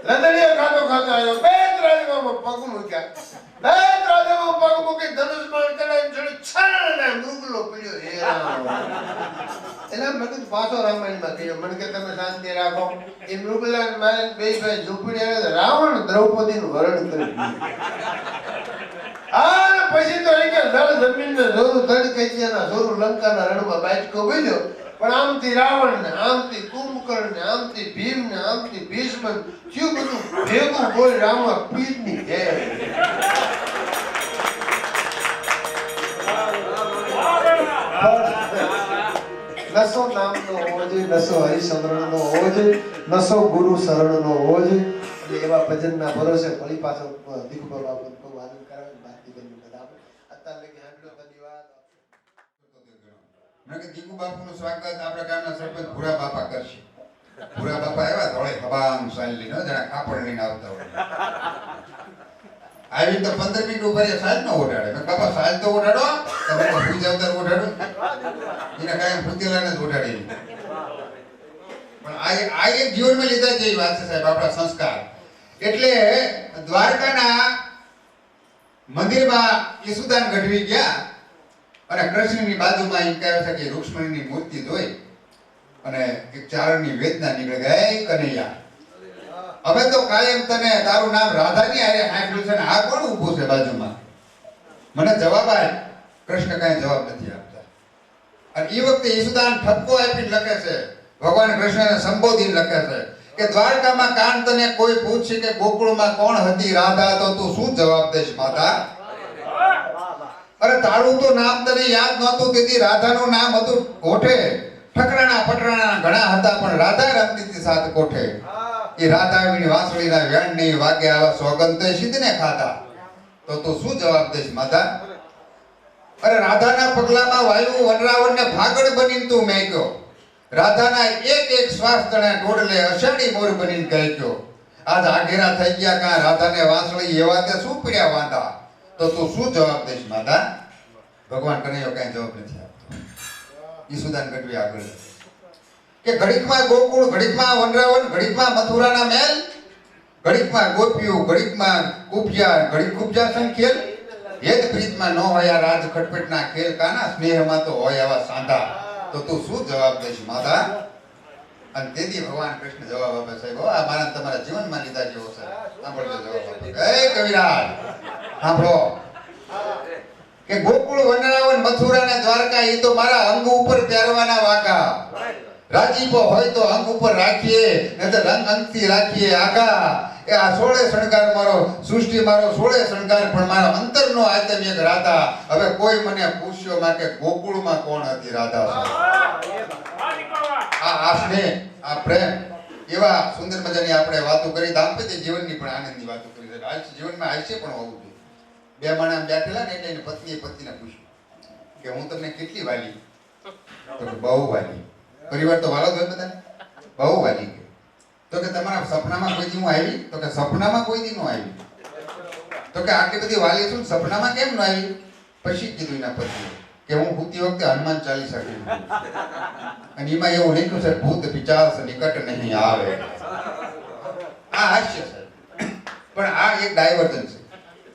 લસડિયા ખાતો ખાતા આવ્યો. બે રાજ્યમાં પગ મૂક્યા. બે રાજ્યમાં પગ મૂકી ધનુષ બાણ ચડાવી ચડી છાને મૃગલો પીડ્યો. હે રામ. એટલે મેં કીધું પાછો રામાયણમાં ગયો. મને કે તમે શાંતિ રાખો. એ મૃગલા મારે બે ભાઈ ઝૂંપડી આવે રાવણ દ્રૌપદીનું હરણ કરી. આ પછી તો એ કે જળ જમીન ને જોરું તડકૈયાના જોરું લંકાના રણમાં બાટકો બોલ્યો. પણ આમથી રાવણ ને આમથી કુંભકર્ણ ને આમથી ભીમ ને આમથી ભીષ્મ થયું બધું ભેગું બોલ રામા પીરની જય. નસો નામનો હોવો જોઈએ, નસો હરિચંદ્રનો હોવો જોઈએ, નસો ગુરુ શરણનો હોવો જોઈએ. એટલે એવા ભજનના ભરોસે ફરી પાછો દીકુભા બાપુ ખૂબ આનંદ કરાવે. ભારતી બની બધા અત્યારે લગી હાંડલો ધન્યવાદ. મેં કે દીકુ બાપુનું સ્વાગત આપણા ગામના સરપંચ ભૂરા બાપા કરશે. ભૂરા બાપા એવા ધોળે ખબાંગ સાલ લઈને જણા કાપડ લઈને આવતા હોય. આવી તો 15 મિનિટ ઉપર એ સાલ ન ઓઢાડે. મેં બાપા સાલ તો ઓઢાડો, તમે ભૂજ અવતાર ઓઢાડો. એને કાયમ ભૂતેલાને જ ઓઢાડે. પણ આ એક જીવનમાં લીધા જેવી વાત છે સાહેબ, આપણા સંસ્કાર. એટલે દ્વારકાના મંદિરમાં યશુદાન ગઢવી ગયા અને કૃષ્ણની બાજુમાં એમ કહે છે કે રૂક્ષ્મણીની મૂર્તિ જોઈ અને એક ચારણની વેદના નીકળે ગઈ કનૈયા હવે તો કાયમ તને તારું નામ રાધાની હારે સાંભળ્યું છે ને આ કોણ ઊભું છે બાજુમાં, મને જવાબ આપ. કૃષ્ણ કાંઈ જવાબ નથી આપતા. અને એ વખતે યશુદાન ઠપકો આપીને લખે છે, ભગવાન કૃષ્ણને સંબોધીને લખે છે કે દ્વારકામાં કાન તને કોઈ પૂછે કે ગોકુળમાં કોણ હતી રાધા તો તું શું જવાબ દઈશ માતા? અરે તારું તો નામ તને યાદ નહોતું, તેથી રાધાનું નામ હતું કોઠે. ઠકરાણા પટરાણા ઘણા હતા પણ રાધા રમતી હતી સાત કોઠે. એ રાધાવીની વાંસળીના વેણની વાગે આવા સોગંદ તો સિદ્ધને ખાતા, તો તું શું જવાબ દઈશ માતા? અરે રાધાના પગલામાં વાયુ વનરાવણને ફાગડ બનીને તું મેક્યો. રાધાના એક એક શ્વાસ તણે ટોડલે અષાઢી મોર બનીને ગાયક્યો. આજ આઘેરા થઈ ગયા કા રાધાને વાંસળી એવા તે શું પડ્યા વાંધા. તો તું શું જવાબ દઈશ માતા? ભગવાન કનૈયો કઈ જવાબ નથી આપતો. ઈસુદાન ગઢવી આગળ કે ઘડીકમાં ગોકુળ, ઘડીકમાં વનરાવન, ઘડીકમાં મથુરાના મહેલ, ઘડીકમાં ગોપીઓ, ઘડીકમાં કુબજા, ઘડીક કુબજા સંખેલ. હેત પ્રીતમાં ન હોય રાજ ખટપટના ખેલ, કાના સ્નેહમાં તો હોય આવા સાંધા. તો તું શું જવાબ દઈશ માતા? અને તેથી ભગવાન કૃષ્ણ જવાબ આપે સાહેબ, આ મારા તમારા જીવનમાં લીધા જેવો છે. સાંભળજો જવાબ આપે. હે કવિરાજ સાંભળો કે ગોકુળ, વનરાવન, મથુરા ને દ્વારકા એ તો મારા અંગ ઉપર પહેરવાના વાકા. રાજીપો હોય તો અંગ ઉપર રાખીએ, નહીં તો રંગ અંગથી રાખીએ આગા. એ આ 16 શણગાર મારો સૃષ્ટિ, મારો 16 શણગાર, પણ મારો અંતરનો આત્મ એક રાધા. હવે કોઈ મને પૂછ્યો માં કે ગોકુળમાં કોણ હતી રાધા? આ સ્નેહ, આ પ્રેમ, એવા સુંદર મજાની આપણે વાતો કરી. દાંપત્ય જીવનની પણ આનંદની વાતો કરી. આજ જીવનમાં હાસ્ય પણ હોવું જોઈએ. બે માણસ બેઠેલા ને એટલે એની પત્નીએ પતિને પૂછ્યું કે હું તમને કેટલી વાલી? તો કે બહુ વાલી. પરિવાર તો વાલો જ હોય બધાને. બહુ વાલી. તો કે તમારા સપનામાં કોઈ દી હું આવી? તો કે સપનામાં કોઈ દી ન આવી. તો કે આટલી બધી વાલી છું, સપનામાં કેમ ન આવી? પછી કીધું એના પતિએ કે હું ભૂતી વખતે હનુમાન ચાલીસા કીધું અને એમાં એવું લખ્યું છે ભૂત પિચાસ નિકટ નહીં આવે. આ હાસ્ય છે, પણ આ એક ડાયવર્ઝન છે.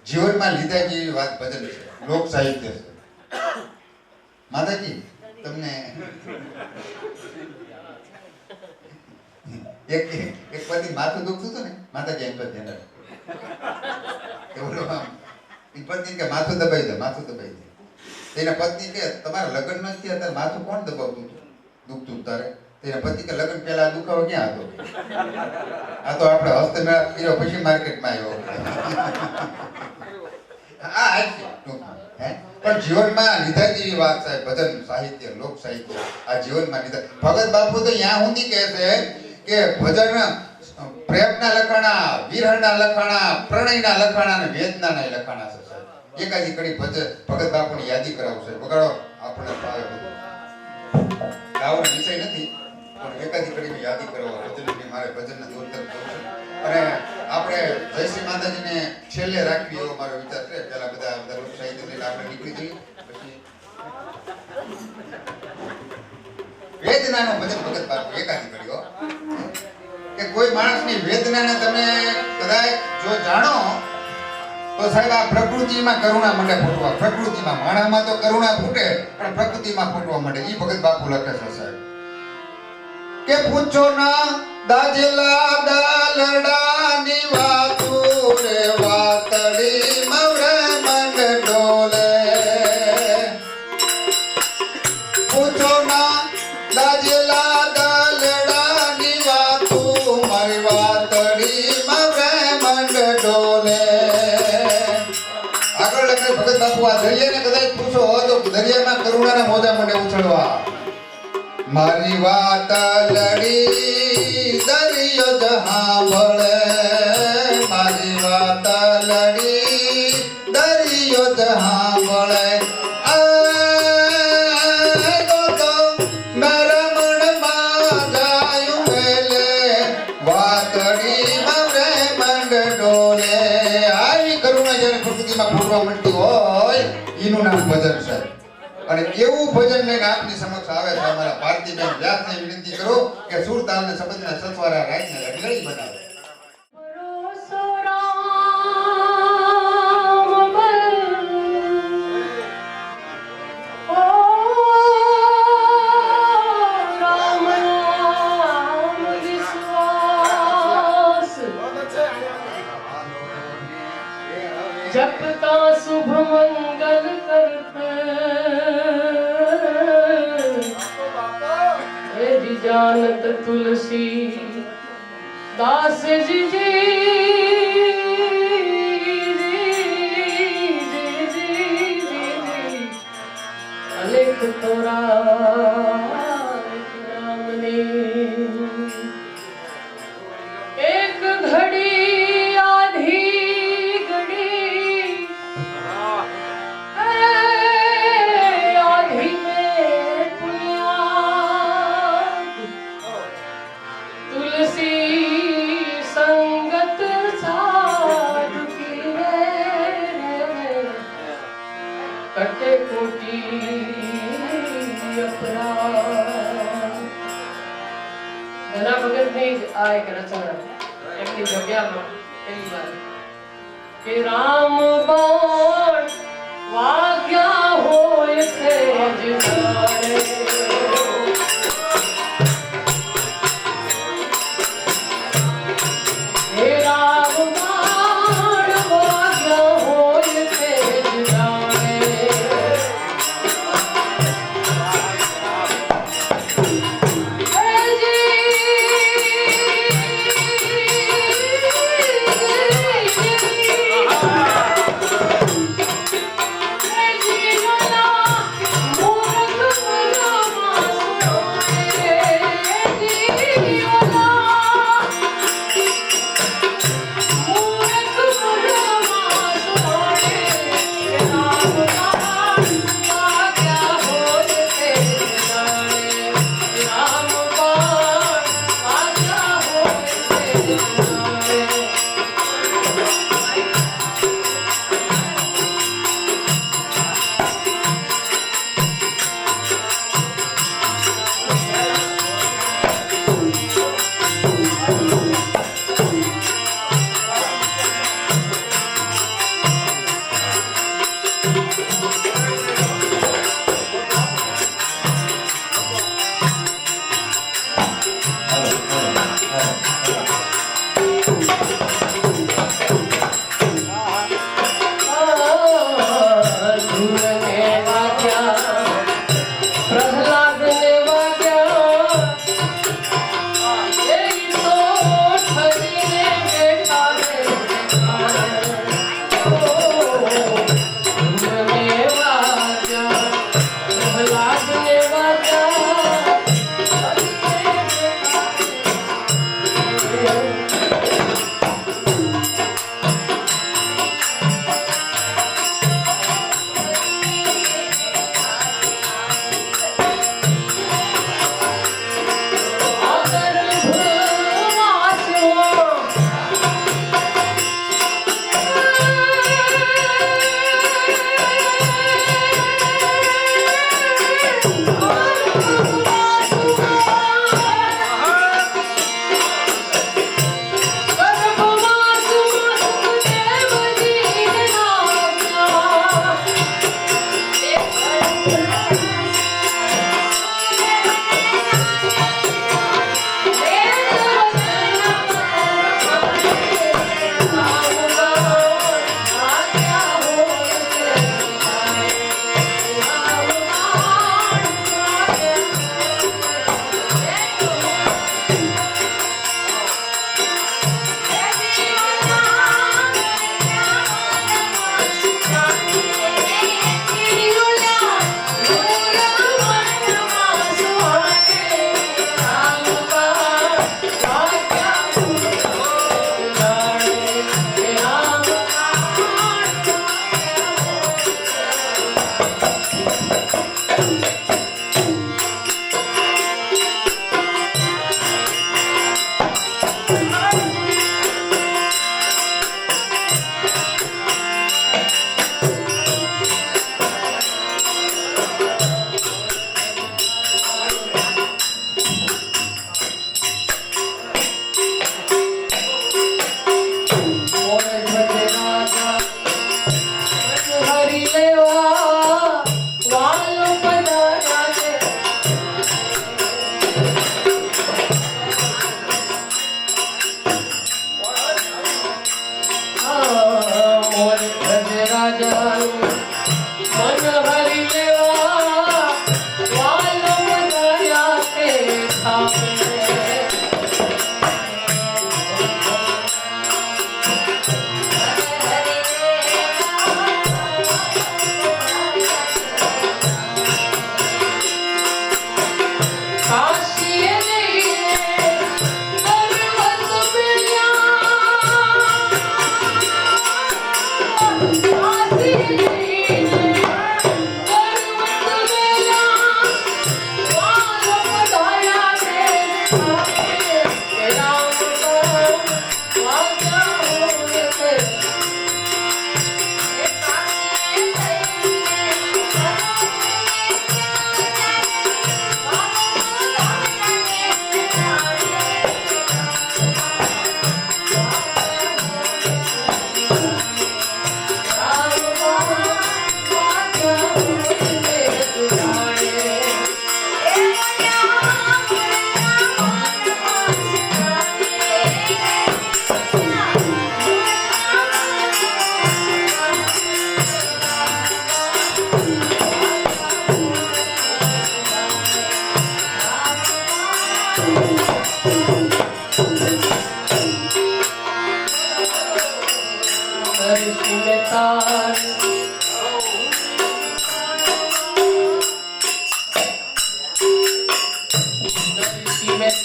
જીવનમાં લીધા જેવી વાત ભજન છે, લોક સાહિત્ય છે. માતાજી તમને એક પતિ માથું દુખતું હતું ને, માતાજી એમ તો ધ્યાન કે બોલો આમ પત્ની કે માથું દબાઈ દે, માથું દબાઈ દે. તેના પત્ની કે તમારા લગ્ન નથી થયા ત્યારે માથું કોણ દબાવતું હતું દુખતું તારે? તેના પતિ કે લગ્ન પહેલા દુખાવો ક્યાં હતો? આ તો આપણે હસ્તમેળાપ કર્યો પછી માર્કેટમાં આવ્યો. પણ જીવનમાં લીધા જેવી વાત છે. ભજન સાહિત્ય, લોક સાહિત્ય આ જીવનમાં લીધા. ભગત બાપુ તો ત્યાં સુધી કહે છે કે ભજન પ્રેમના લખાણા, વિરહના લખાણા, પ્રણયના લખાણા અને વેદનાના લખાણા છે. એકાદી કડી ભગત બાપુની યાદી કરાવું છે. વગાડો, આપણે ભાવે બધું ગાવાનો વિષય નથી, પણ એકાદી કડીની યાદી કરાવો. ભજનની મારે ભજનના દૂર તરફ જવું છે અને આપણે જયશ્રી માતાજીને છેલ્લે રાખવી એવો મારો વિચાર છે. પહેલા બધા લોક સાહિત્ય લઈને આપણે નીકળી જઈએ. પછી વેદનાનું ભજન ભગત બાપુ એકાદી કર્યો કે કોઈ માણસની વેદનાને તમે કદાચ જો જાણો તો સાહેબ આ પ્રકૃતિમાં કરુણા મંડે ફૂટવા. પ્રકૃતિમાં, માણામાં તો કરુણા ફૂટે પણ પ્રકૃતિમાં ફૂટવા માંડે. ઈ ભગત બાપુ લખે છે સાહેબ કે પૂછો ના દાજેલા દાલડાની વાતો રે વાતડી મવરે મંડ ડોલે. પૂછો ના દાજેલા દાલડાની વાતો મારી વાતડી મવરે મંડ ડોલે. આગળ લખે ભગત બાપુ આ દરિયાને કદાચ પૂછો તો દરિયામાં કરુણાના મોજા મંડે ઉછળવા. મારી વાત લડી દરિયો જહાંભળે, મારી વાત લડી દરિયો જહાંભળે. તો મેરમણમાં જાયું મેલે વાતડી મવરે મંડ ડોલે. આવી કરુણા જ્યારે પ્રકૃતિમાં ફૂટવા માંડતી હોય એનું નામ ભજન છે. અને એવું ભજન લઈને આપની સમક્ષ આવે છે અમારા ભારતીબેન વ્યાસને વિનંતી કરો કે સુર તાલને સંબંધના સત્વારા રાઈટને લડી બનાવે. जपता शुभ मंगल करते जानत तुलसी दास जी अलेख तोरा रामने एक घड़ी आधी घड़ी आधी में पुण्या કટે કોટી અપરાધ. ધના ભગતની જ આ એક રચના એમની જગ્યામાં પહેલી વાર કે રામ બાણ વાગ્યા હોય છે જગાડે. હે રામ બાણ વાગ્યા હોય છે જગાડે.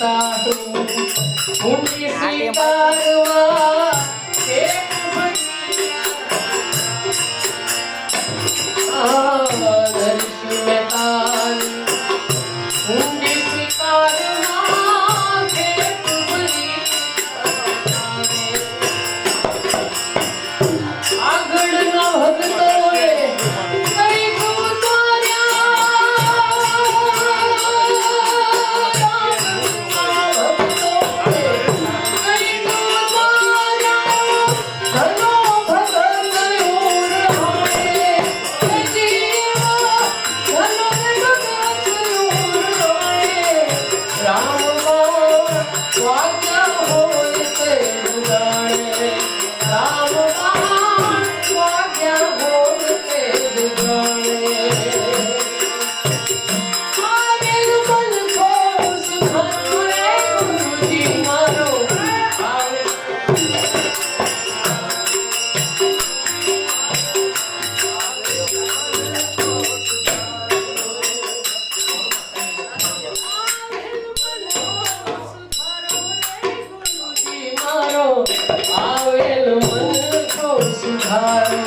સારું ઊંડી સ્વીકારવા એક દર્શન મેં તારી ઊંડી સ્વીકારવા એક ભરી આગળના ભક્તોએ કઈ આવેલો મન તો સુધારો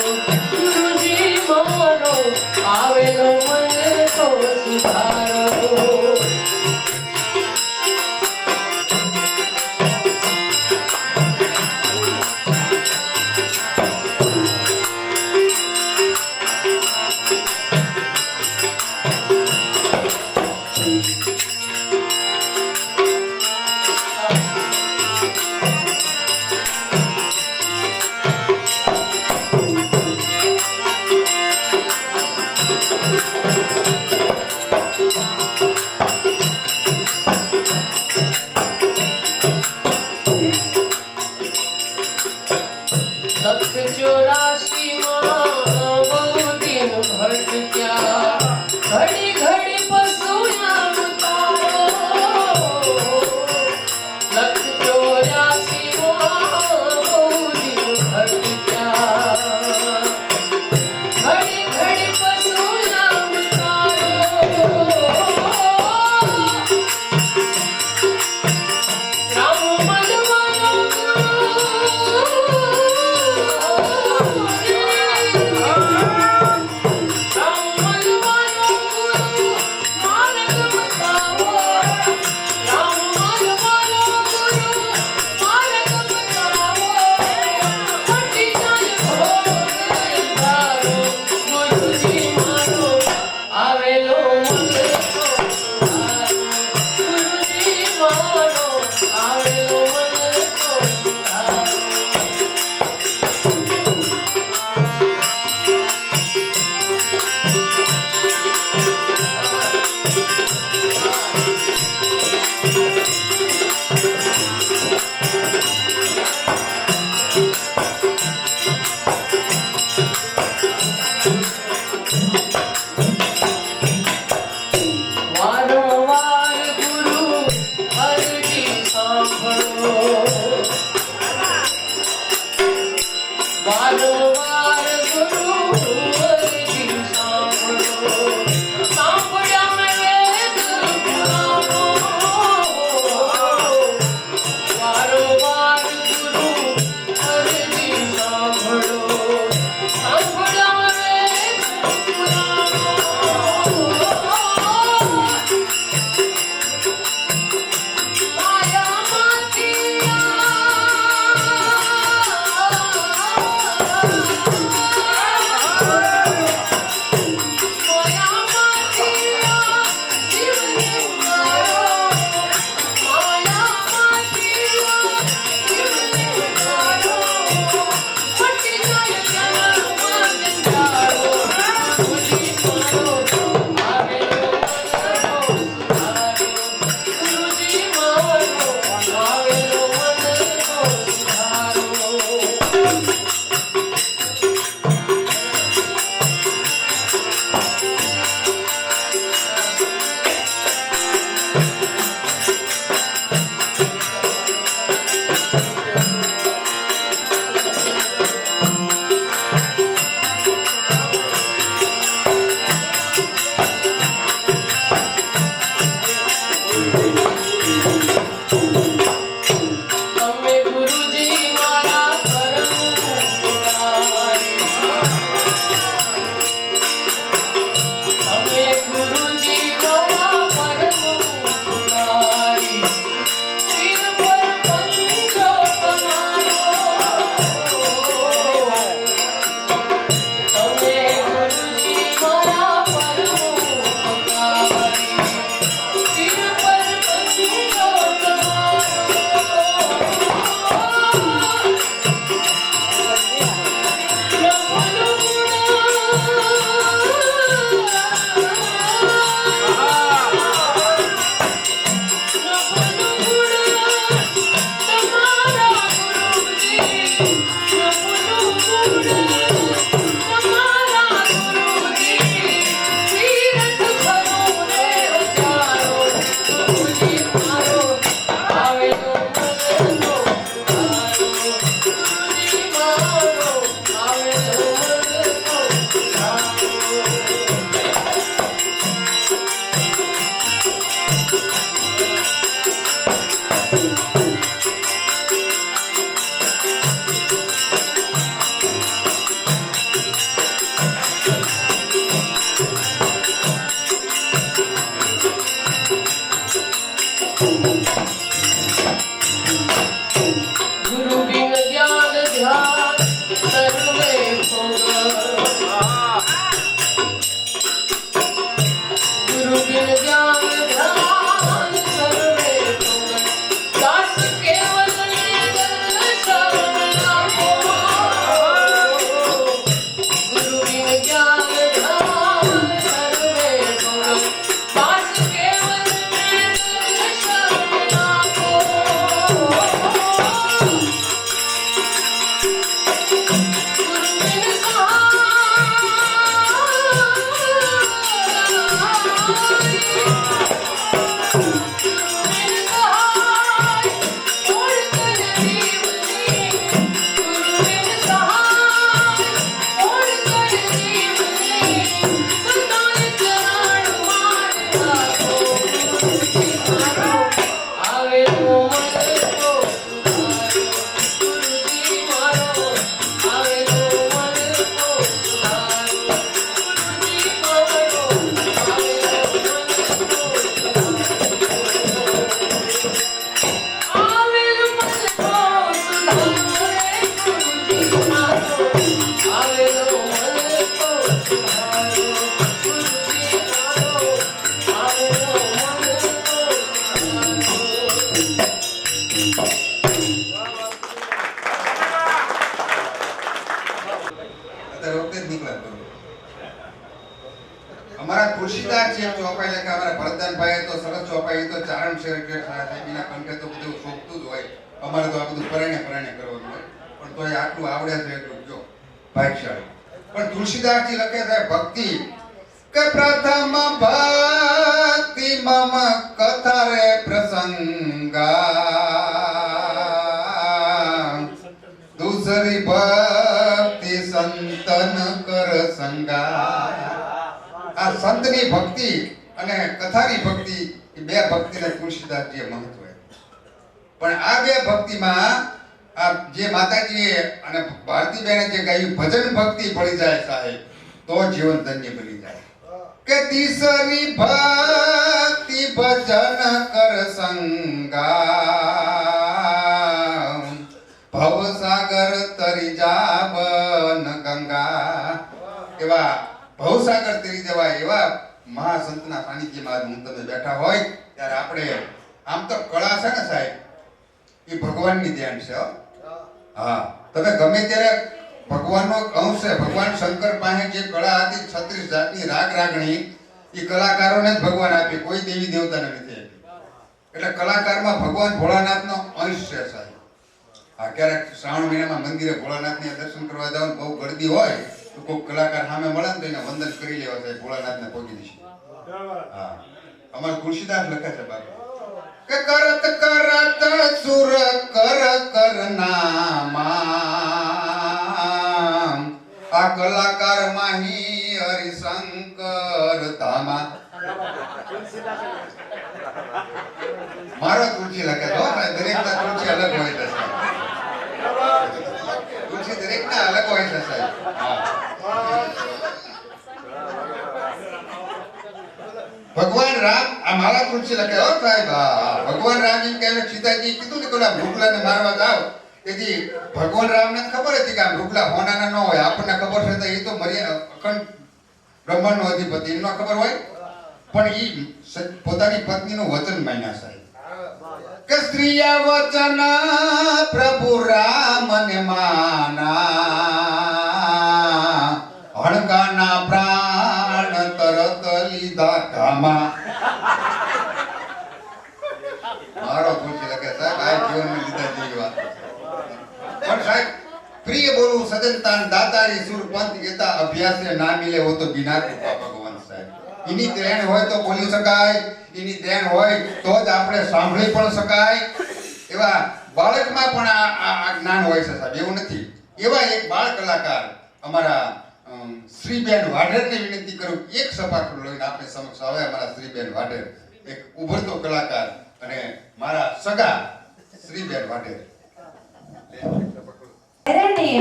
ગુરુજી મારો આવેલો મન તો સુધારો લખ 84 માં બહુ દિન ભટક્યા ઘડી ઘડી પશુયા ઉતારો લખ 84 માં બહુ દિન ભટક્યા ઘડી ઘડી પશુયા ઉતારો રામ મનવાનો આવેલો મન ગુરુજી મારો આવેલો મન વારંવાર ગુરુ અરજી સાંભળો વારંવાર ગુરુ અરજી સાંભળો સાંભળ્યા મેં વેદ પુરાણો વારંવાર ગુરુ અરજી સાંભળો સાંભળ્યા મેં વેદ પુરાણો ગુરુજી અત્યારે વખતે જ નીકળ્યા કરું. અમારા તુલસીદાસ જે ચોપાઈ લખે, અમારા ભરતદાનભાઈએ તો સરસ ચોપાઈ, તો ચારણ શેર સાહેબના કંઠે તો બધું શોભતું જ હોય. અમારે તો આ બધું પરાણે કરવાનું હોય, પણ તો આટલું આવડે છે એટલું જો ભાગ્યશાળી. પણ તુલસીદાસજી લખે છે ભક્તિ કે પ્રથમ ભક્તિ મમ કથા રે પ્રસંગા, દૂસરી ભક્તિ સંતન કર સંગા. આ સંતની ભક્તિ અને કથાની ભક્તિ, એ બે ભક્તિને તુલસીદાસજીએ મહત્વ આપ્યું. પણ આ બે ભક્તિમાં આ જે માતાજીએ અને ભારતીબેને જે ગાયું ભજન ભક્તિ પડી જાય સાહેબ, તો જીવન ધન્ય બની જાય. કે તીસરી ભક્તિ ભજન કર સંગા, ભવસાગર તરી જાબન ગંગા. એવા ભવસાગર તરી જવાય એવા મહાસંતના સાનિધ્યમાં હું તમે બેઠા હોય ત્યારે આપણે આમ તો કળા છે ને સાહેબ, એ ભગવાનની ધ્યાન છે. હા, તમે ગમે ત્યારે ભગવાનનો અંશ છે. ભગવાન શંકર પાસે જે કળા હતી 36 જાતની રાગ રાગણી, એ કલાકારોને જ ભગવાન આપી, કોઈ દેવી દેવતાને નથી આપી. એટલે કલાકારમાં ભગવાન ભોળાનાથનો અંશ છે સાહેબ. હા, ક્યારેક શ્રાવણ મહિનામાં મંદિરે ભોળાનાથને દર્શન કરવા જાવ, બહુ ગળદી હોય તો કોઈ કલાકાર સામે મળે ને તો એને વંદન કરી લેવા સાહેબ, ભોળાનાથને પહોંચી દઈશું. હા, અમારા તુલસીદાસ લખે છે બાબા કે કરત કરત સુર કર કરનામા, આ કલાકાર માહી હરિશંકર ધામા. મારો તુલસી લખે તો દરેક ના તુલસી અલગ હોય છે સાહેબ. તુલસી દરેક ના અલગ હોય છે સાહેબ. ભગવાન રામ, આ મારા તુલસી લખે હો સાહેબ. ભગવાન રામ એમ કહે, સીતાજી કીધું ને પેલા મૃગલાને મારવા જાવ, તેથી ભગવાન રામને ખબર હતી કે આ મૃગલા હોનાના ન હોય. આપણને ખબર છે તો એ તો મર્યાદા અખંડ બ્રહ્માંડનો અધિપતિ, એમને ખબર હોય. પણ એ પોતાની પત્નીનું વચન માન્યા સાહેબ કે સ્ત્રીયા વચન પ્રભુ રામ ને માના, હણકાના પ્રાણ તરત લીધા કામા. મારો તુલસી લખે સાહેબ, આ જીવનમાં લીધા જેવી વાત. પણ સાહેબ પ્રિય બોલું સદનતાન દાતારી સુર પંથ ગીતા અભ્યાસે ના મિલે હો તો બિના કૃપા ભગવાન સાહેબ. એની દેણ હોય તો બોલી શકાય, એની દેણ હોય તો જ આપણે સાંભળી પણ શકાય. એવા બાળકમાં પણ આ જ્ઞાન હોય છે સાહેબ, એવું નથી. એવા એક બાળ કલાકાર અમારા શ્રીબેન વાઢેરને વિનંતી કરું, એક સપાટું લઈને આપણે સમક્ષ આવે. અમારા શ્રીબેન વાઢેર એક ઉભરતો કલાકાર અને મારા સગા શ્રીબેન વાઢેર.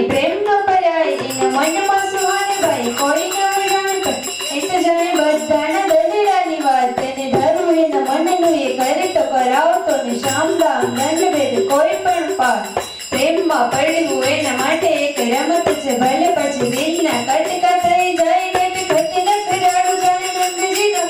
પ્રેમ નો પરાય એના મનમાં સુહાને ભાઈ કોઈ ન જાણે, એ તો જાણે બધાના દલીલાની વાત. તેને ધરવું એના મનનું એ કરે તો કરાવતો ને શામદામ દંડભેદ કોઈ પણ પાર. પ્રેમમાં પડવું એના માટે એક રમત છે, ભલે પછી દિલના કટકા થઈ જાય ને તે ઘટના કરાડું જાણે નંદજીનો.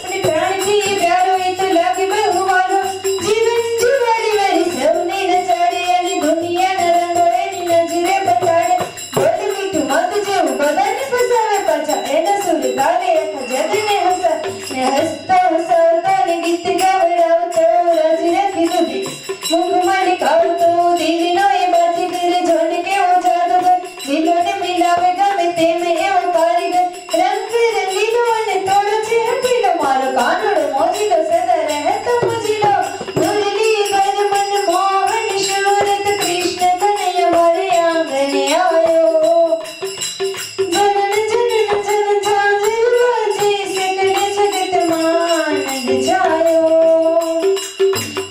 અને પ્રાણથી એ પ્યારો એ તો લાગે બહુ વાલો, જીવન જીવાડી વાળી સૌને નચાડે અને દુનિયાના રંગો એની નજરે બતાડે. બોલ મીઠું મત જેવું બધાને ફસાવે પાછા, એના સુર ગાવે આખા જગને હસા ને હસતા હસાવતા ને ગીત ગાવડાવતો રાજ રાખી દુધી મુખમાં કાઢતો દિલનો એ બાથી દિલ જોને કેવો જાદુગર, દિલોને મિલાવે ગમે તેમ એવો કારીગર. રંગ રંગીલો અને તોડો છે હઠીલો, મારો કાનડો મોજીલો સદા રહેતો મોજીલો. મુરલી ગર મન મોહન શૂરત કૃષ્ણ કનૈયા મારે આંગણે આયો. જનન જનન જન જાજરવાજે સકળ જગત માનંદ છાયો.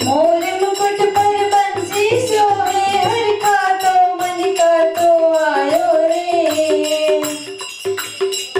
મોર મુકુટ પર બંસી સોવે હર ખાતો મન કાતો આયો રે.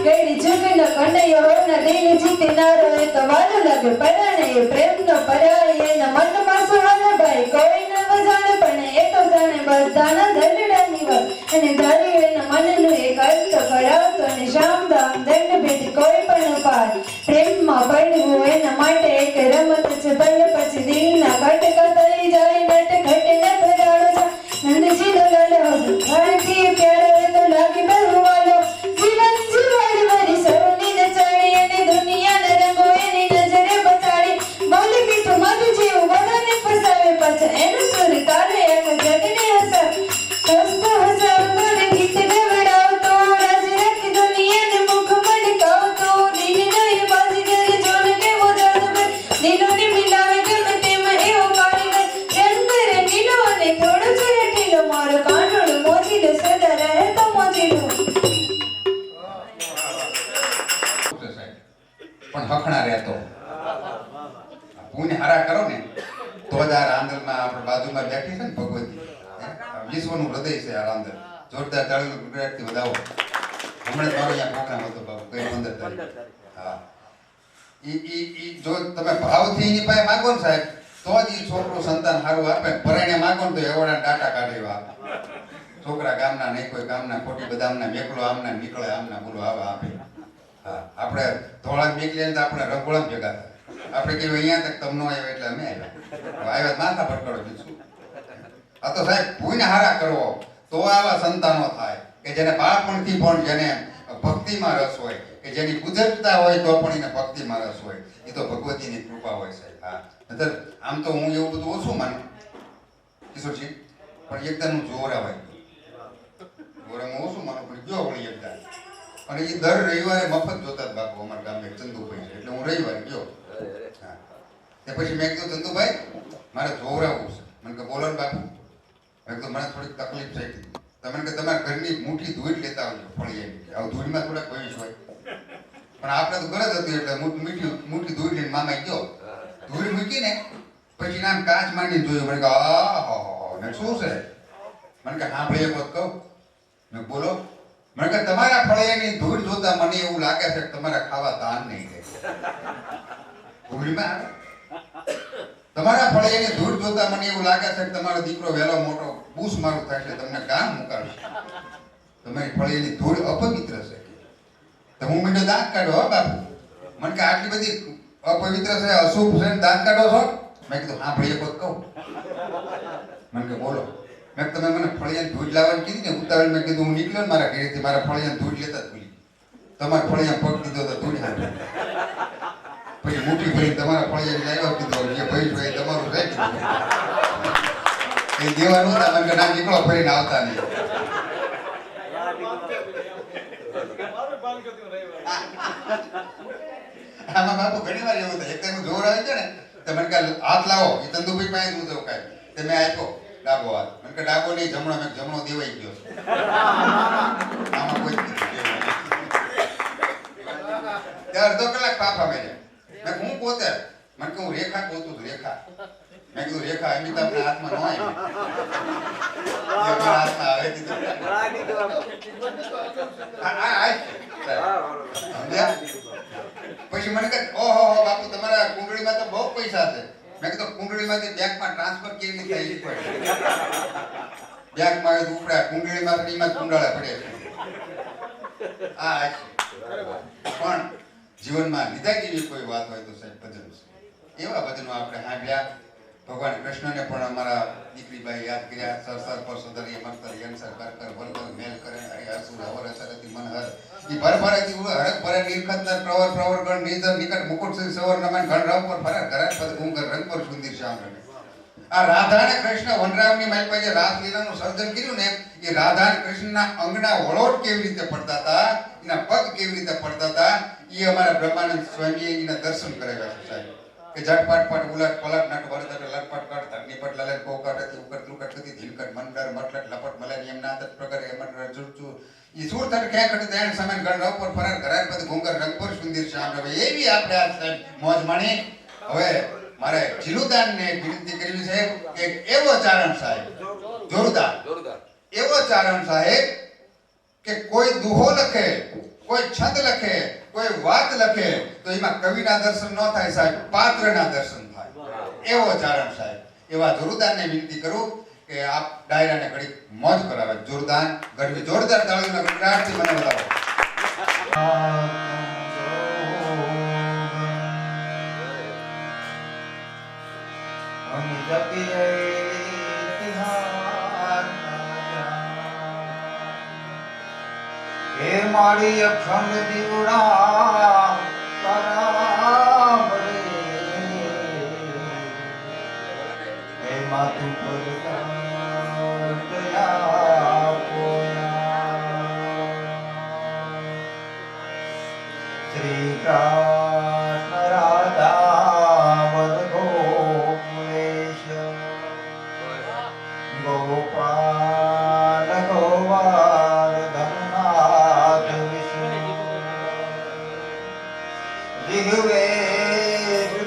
કેડી જુગનો કનૈયો ના દિલ જીતનારો એ તો વાલો લાગે પરાણે. પ્રેમનો પરાય એના મનમાં સુહાનો ભાઈ કોઈ ન જાણે, પણ એ તો જાણે બધાના દલડાની બધાની વાત અને ધર્યું એના મનનું એક અર્થ કરાવતો અને શામ દામ દંડ ભેદ કોઈ પણ પાર પ્રેમમાં પડવું એના માટે એક રમત છે ભલે પછી દિલના કટકા થઈ જાય નટ ઘટે ન ભરાડો જા નંદજીનો લાલો ભારતીય પ્યારો એ તો લાગે બહુ વાલો જીવન જીવાડી મારી સૌની નચાડી અને દુનિયાના રંગો એની નજરે બતાડી બોલે મીઠું મધ જેવું બધાને ફસાવે પાછા એનું સુર તારે એક જગને હસાવે હસતો હસાવતો ને ગીત ગવડાવતો રાજ રાખી દુનિયાને મુખ મડકાવતો દિલનો એ બાજીગર જોન કેવો જાદુગર દિલોને મિલાવે ગમે તેમાં એવો કારીગર રંગ રંગીલો અને થોડો છે ઢીલો મારો કાનોડો મોજીલો સદા રહે તો મોજીલો પણ હખણા રહેતો પુણ્ય હારા કરો ને તો જ આ રાંદલમાં આપણે બાજુમાં બેઠી છે ને ભગવતી વિશ્વનું હૃદય છે આ રાંદલ જોરદાર તાળીઓ ગુજરાતથી વધાવો હમણાં જ મારો અહીંયા પ્રોગ્રામ હતો બાબુ કઈ 15 તારીખ હા ઈ જો તમે ભાવથી એની પાસે માગો ને સાહેબ તો જ ઈ છોકરો સંતાન સારું આપે પરણે માગો ને તો એવડા ડાટા કાઢી આપે છોકરા ગામના નહીં કોઈ ગામના ખોટી બદામના મેકલો આમના નીકળે આમના બોલો આવા આપે હા આપણે ધોળા મેકલીએ તો આપણે રંગોળા ભેગા થાય આપણે કીધું અહીંયા તક તમને આવ્યો એટલે અમે આવ્યા માથા ભટકડો બીજું આ તો સાહેબ પુણ્ય હારા કરવો તો આવા સંતાનો થાય કે જેને બાળપણથી પણ જેને ભક્તિમાં રસ હોય કે જેની કુદરતતા હોય તો પણ એને ભક્તિમાં રસ હોય એ તો ભગવતીની કૃપા હોય સાહેબ હા નતર આમ તો હું એવું બધું ઓછું માનું કિશોરજી પણ એકદમ હું જોરાવાય જોરામાં ઓછું માનું પણ ગયો વળી એકદમ અને એ દર રવિવારે મફત જોતા જ બાપુ અમારા ગામે ચંદુભાઈ છે એટલે હું રવિવારે ગયો હા તે પછી મેં કીધું ચંદુભાઈ મારે જોવરાવવું છે મને કે બોલો ને બાપુ મેં કીધું મને થોડીક તકલીફ થઈ ગઈ તમે કે તમારા ઘરની મુઠ્ઠી ધૂળ લેતા આવજો ફળી એવી આવું ધૂળમાં થોડાક ભવિષ્ય હોય પણ આપણે તો ગરજ હતી એટલે મુઠ્ઠી ધૂળ લઈને મામા ગયો ધૂળ મૂકીને પછી નામ કાચ માંડીને જોયું મને કે ને શું છે મને કે હા ભાઈ એક વખત કહું મેં બોલો મને કે તમારા ફળિયાની ધૂળ જોતા મને એવું લાગે છે કે તમારા ખાવા દાન નહીં રહે ધૂળમાં તમારા ફળિયાની ધૂળ જોતા મને એવું લાગે છે કે તમારો દીકરો વહેલો મોટો બૂસ મારું થશે તમને ગામ મુકાવશે તમારી ફળિયાની ધૂળ અપવિત્ર છે તો હું મને દાંત કાઢો હો બાપુ મને કે આટલી બધી અપવિત્ર છે અશુભ છે દાંત કાઢો છો મેં કીધું હા ભાઈ એક વખત કહું મને કે બોલો મેં તમે મને ફળિયાની ધૂળ લાવવાની કીધી ને ઉતાવળ મેં કીધું હું નીકળ્યો ને મારા ઘરેથી મારા ફળિયાની ધૂળ લેતા જ ભૂલી તમારા ફળિયા પગ દીધો તો ધૂળ હાથ પછી મોટી ભાઈ તમારા ફળિયાની લાવ્યો કીધું જે ભાઈ છે તમારું છે એ દેવાનું હતા મને કે ના નીકળો ફરીને આવતા નહીં આમાં બાપુ ઘણી વાર એવું થાય એક ટાઈમ જોર આવે છે ને તો મને કે હાથ લાવો એ તંદુભાઈ પાસે હું તો કાંઈ તે મેં આપ્યો ડાબો હાથ મને કે ડાબો નહીં જમણો મેં જમણો દેવાઈ ગયો આમાં કોઈ અડધો કલાક પાપા મેં હું પોતે મને કે હું રેખા પોતું રેખા મેં કીધું રેખા અમિતાભના હાથમાં ન આવી મારા હાથમાં આવે કીધું પછી મને કહે ઓહો બાપુ તમારા કુંડળીમાં તો બહુ પૈસા છે મેં કીધું કુંડળીમાંથી બેંકમાં ટ્રાન્સફર કેવી રીતે થઈ પડે બેંકમાં ઉપડા કુંડળીમાં કુંડાળા પડે આ પણ જીવનમાં લીધા જેવી કોઈ વાત હોય તો સાહેબ ભજન છે એવા ભજનો આપણે સાંભળ્યા ભગવાન કૃષ્ણને પણ અમારા દીકરીભાઈ યાદ કર્યા સર સર પર સદરી મંતર યંસર કર કર વલકર મેલ કરે હરિ અસુર અવર અસરતી મનહર ઈ ભર ભરેતી હરક ભરે નિરખતર પ્રવર પ્રવર ગણ નિધર નિકટ મુકુટ સે સવર નમન ગણ રાવ પર ફરક ઘર પદ ગુંગર રંગ પર સુંદર શ્યામ રમે આ રાધા અને કૃષ્ણ વનરામની માલ પાસે રાસલીલાનું સર્જન કર્યું ને એ રાધા અને કૃષ્ણના અંગના વળોટ કેવી રીતે પડતા હતા એના પગ કેવી રીતે પડતા હતા એ અમારા બ્રહ્માનંદ સ્વામીએ એના દર્શન કરાવ્યા છે સાહેબ કે ઝટપટ પટ ઉલટ પલટ નટ વરદટ લટપટ કટ ધરનીપટ લલટ કોકટ હતી ઉકટ લુકટ કતી ધીલકટ મંડર મટલટ લપટ મલન યમના તટ પ્રગર યમન રજુચુ ઈ સુર તટ ખેકટ દેણ સમન ગણ રવ પર ફરક ઘરાર પદ ગુંગર રંગ પર સુંદર શ્યામ રવે એવી આપણે આ સાહેબ મોજ માણી હવે મારે જીલુદાનને વિનંતી કરવી છે કે એવો ચારણ સાહેબ જોરદાર એવો ચારણ સાહેબ કે કોઈ દુહો લખે કોઈ છંદ લખે કોઈ વાત લખે તો એમાં કવિના દર્શન ન થાય સાહેબ પાત્રના દર્શન થાય એવો ચારણ સાહેબ એવા જોરદારને વિનંતી કરું કે આપ ડાયરાને ઘડી મોજ કરાવે. જોરદાર ગઢવી, જોરદાર તાળીઓના ગણગણાટથી મને વધાવો. હે મારી અખંડ દીવડા પરામરે હે માતું પર દયા પોયા શ્રી કૃષ્ણ રાધા વદ ગોપેશ ગોપાલ ગોવાલ ધમનાથ વિષ્ણુ જીવે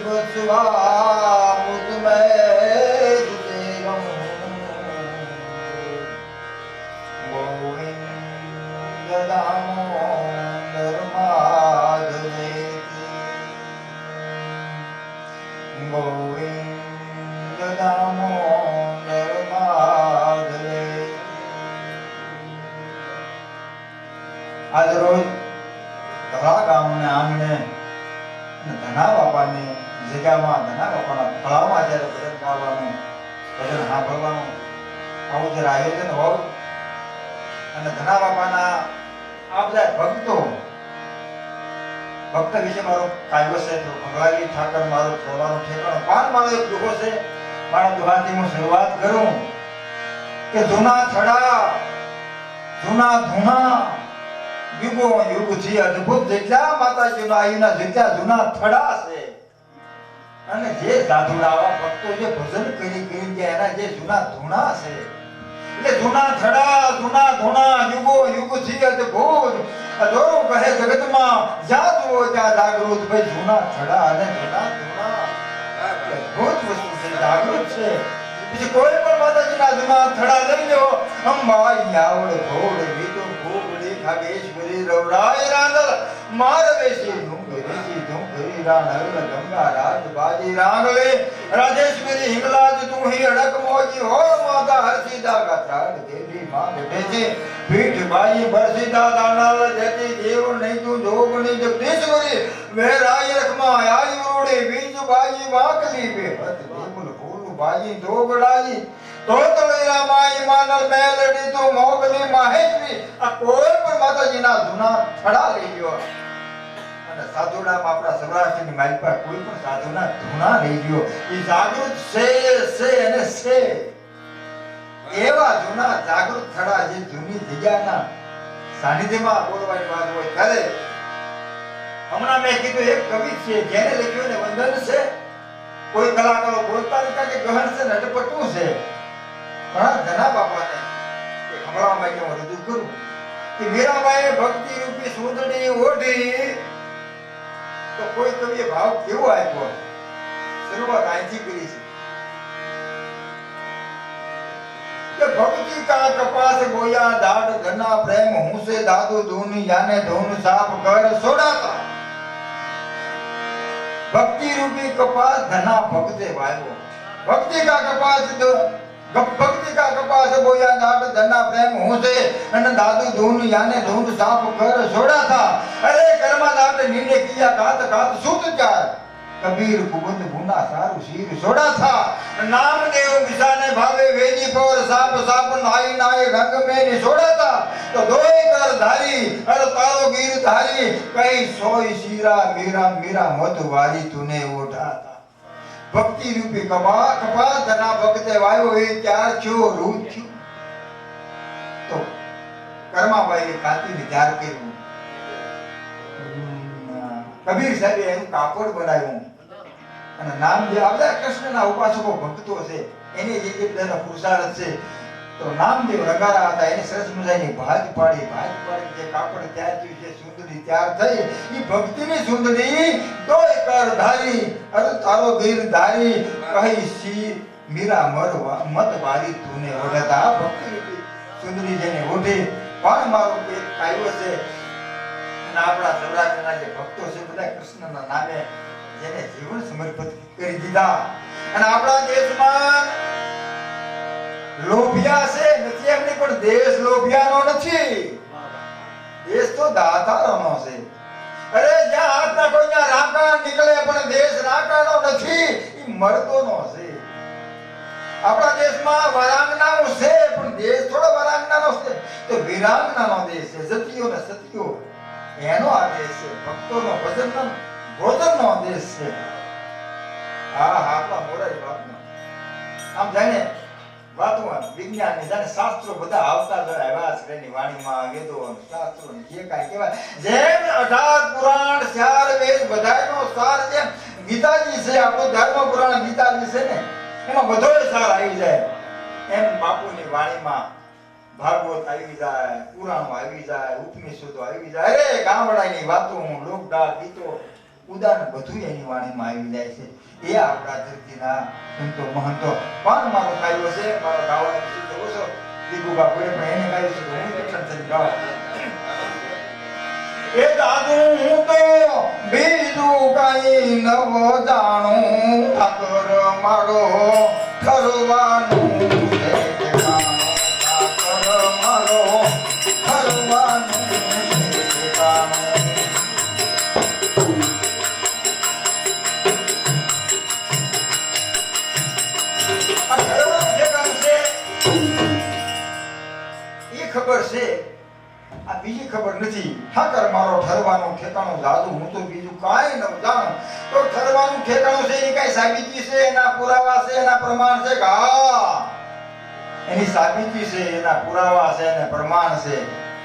બસવા મુદ મેં દેવમ ગોવિંદ દામોદર માધવેતિ ગોવિંદ દામોદર માધવેતિ. આજ રોજ ધોળા ગામને આંગણે અને ધના બાપાની જગ્યામાં ધના બાપાના ફળામાં જ્યારે ભજન ગાવાનું ભજન સાંભળવાનું આવું જ્યારે આયોજન હોય અને ધના બાપાના આ બધા ભક્ત વિશે મારો કાયદો છે તો ભગવાજી ઠાકર મારો ફરવાનો ઠેકાણો પણ મારો એક દુહો છે. મારા દુહાથી હું શરૂઆત કરું કે જૂના થડા જૂના ધૂણા યુગો યુગથી અદ્ભુત જેટલા માતાજીના આયુના જેટલા જૂના થડા છે અને જે સાધુના આવા ભક્તો જે ભજન કરી કે એના જે જૂના ધૂણા છે એટલે જૂના થડા જૂના ધૂણા યુગો યુગથી અદ્ભુત અધોરું કહે જગતમાં જ્યાં જુઓ ત્યાં જાગૃત ભાઈ જૂના થડા અને જૂના ધૂણા અદ્ભુત વસ્તુ છે, જાગૃત છે. બીજી કોઈ પણ માતાજીના જૂના થડા લઈ લો અંબાઈ આવડ ઘોડ વીતો ભોગડી ખાગેશ્વરી રવરાય રાંદલ મારવેશી ડુંગરી ડુંગરી રાણલ ગંગા રાજ બાજી રાંગલે રાજેશ્વરી હિંગલાજ તું હી અડક મોજી હો માતા હરસીદા ગાત્રાડ દેવી માં બેઠે પીઠ બાઈ બરસીદા દાનલ જેતી દેવ નહીં તું જોગની જગદીશ્વરી વેરાય રખમા આઈ રોડે બીજ બાઈ વાકલી બે હત દેવલ ફૂલ બાઈ દોગડાઈ તોતળીરા માઈ માનલ મેલડી તું મોગલી માહેશ્વરી. આ કોઈ પણ માતાજીના જૂના થડા લઈ ગયો અને સાધુડામાં આપણા સૌરાષ્ટ્રની માલિકા કોઈ પણ સાધુના ધૂણા લઈ ગયો એ જાગૃત છે અને છે એવા જૂના જાગૃત થડા જે જૂની જગ્યાના સાનિધ્યમાં બોલવાની વાત હોય ત્યારે હમણાં મેં કીધું એક કવિ છે જેને લખ્યું ને વંદન છે. કોઈ કલાકારો બોલતા હતા કે ગહન છે નટપટું છે પણ ધના બાપાને એક હમણાં માટે હું રજૂ કરું કે મીરાબાઈએ ભક્તિ રૂપી સુંદરી ઓઢી તો કોઈ કવિએ ભાવ કેવો આપ્યો શરૂઆત અહીંથી કરી છે કે ભક્તિ કા કપાસ ગોયા દાડ ઘના પ્રેમ હું સે દાદુ ધૂની યાને ધૂન સાપ કર સોડાતા. भक्ति रूपी कपास धना भक्ते वायो भक्ति का कपास बोया दाट धना प्रेम हूं से अन दादू धून याने धून साफ कर छोड़ा था. अरे कर्मा दाट नीने किया घात घात सूत चार कबीर कुबंद भुना सारू शीर छोड़ा था. नाम देव विसाने भावे वेदी पर साप साप नाई नाई रंग में ने छोड़ा था. तो दोई कर धारी अर तारो गिर धारी कई सोई शीरा मीरा मीरा मत वारी तूने उठा था. भक्ति रूपी कपास धना भक्ते वायो ए चार छो रूप छो तो कर्मा भाई काती ने त्यार કર્યું. કબીર સાહેબે એનું કાપડ બનાવ્યું અને નામ જે આપણા કૃષ્ણના ઉપાસકો ભક્તો છે એને જે બધાનો પુરુષાર્થ છે તો નામદેવ રંગારા હતા એને સરસ મજાની ભાજ પાડી જે કાપડ તૈયાર થયું છે સુંદરી તૈયાર થઈ એ ભક્તિની સુંદરી તોય કર ધારી અરે તારો ગીર ધારી કહી સી મીરા મત વારી તુને ઓઢતા. ભક્તિ સુંદરી જેને ઓઢી પણ મારો એક કાયો છે અને આપણા સૌરાષ્ટ્રના જે ભક્તો છે બધા કૃષ્ણના નામે જેને જીવન સમર્પિત કરી દીધા અને આપણા દેશમાં લોભિયા છે નથી એમની, પણ દેશ લોભિયાનો નથી, દેશ તો દાતારોનો છે. અરે જ્યાં હાથના કોઈના રાંકા નીકળે પણ દેશ રાંકાનો નથી, ઈ મર્દોનો છે. આપણા દેશમાં વરાંગનાઓ છે પણ દેશ થોડો વરાંગનાનો છે, તો વિરાંગનાનો દેશ છે, સતીઓ ને સતીઓ એનો આ દેશ છે, ભક્તોનો ભજનનો ભોજનનો દેશ છે. હા આપણા મોરારી બાપનો આમ જાણે વાતો વિજ્ઞાનની જાણે શાસ્ત્રો બધા આવતા જ આવ્યા છે એની વાણીમાં, વેદો શાસ્ત્રો જે કાંઈ કહેવાય, જેમ 18 પુરાણ 4 વેદ બધાયનો સાર જેમ ગીતાજી છે, આપણું ધર્મ પુરાણ ગીતાજી છે ને એમાં બધોય સાર આવી જાય, એમ બાપુની વાણીમાં ભાગવત આવી જાય, પુરાણો આવી જાય, ઉપનિષદો આવી જાય, અરે ગામડાની વાતો, લોકડાળ ગીતો ઉદાહરણ બધું એની વાણીમાં આવી જાય છે. એ આપણા ધરતીના સંતો મહંતો પણ મારો ગાયો છે, મારો ગાવાનો શુદ્ધ ઓછો દીકુ બાપુએ પણ એને ગાયું છે, હું દર્શન થઈ ગાવ એ દાદુ હું તો બીજું કઈ નવ જાણું, ઠાકર મારો ઠરવાનું છે ઠેકાણું, ઠાકર મારો ઠરવાનું છે ઠેકાણું. ખબર છે આ બીજી ખબર નથી. ઠાકર મારો ઠરવાનું ઠેકાણું જાદુ હું તો બીજું કાંઈ ન જાણું. તો ઠરવાનું ઠેકાણું છે એની કઈ સાબિતી છે, એના પુરાવા છે, એના પ્રમાણ છે? હા એની સાબિતી છે, એના પુરાવા છે, એને પ્રમાણ છે.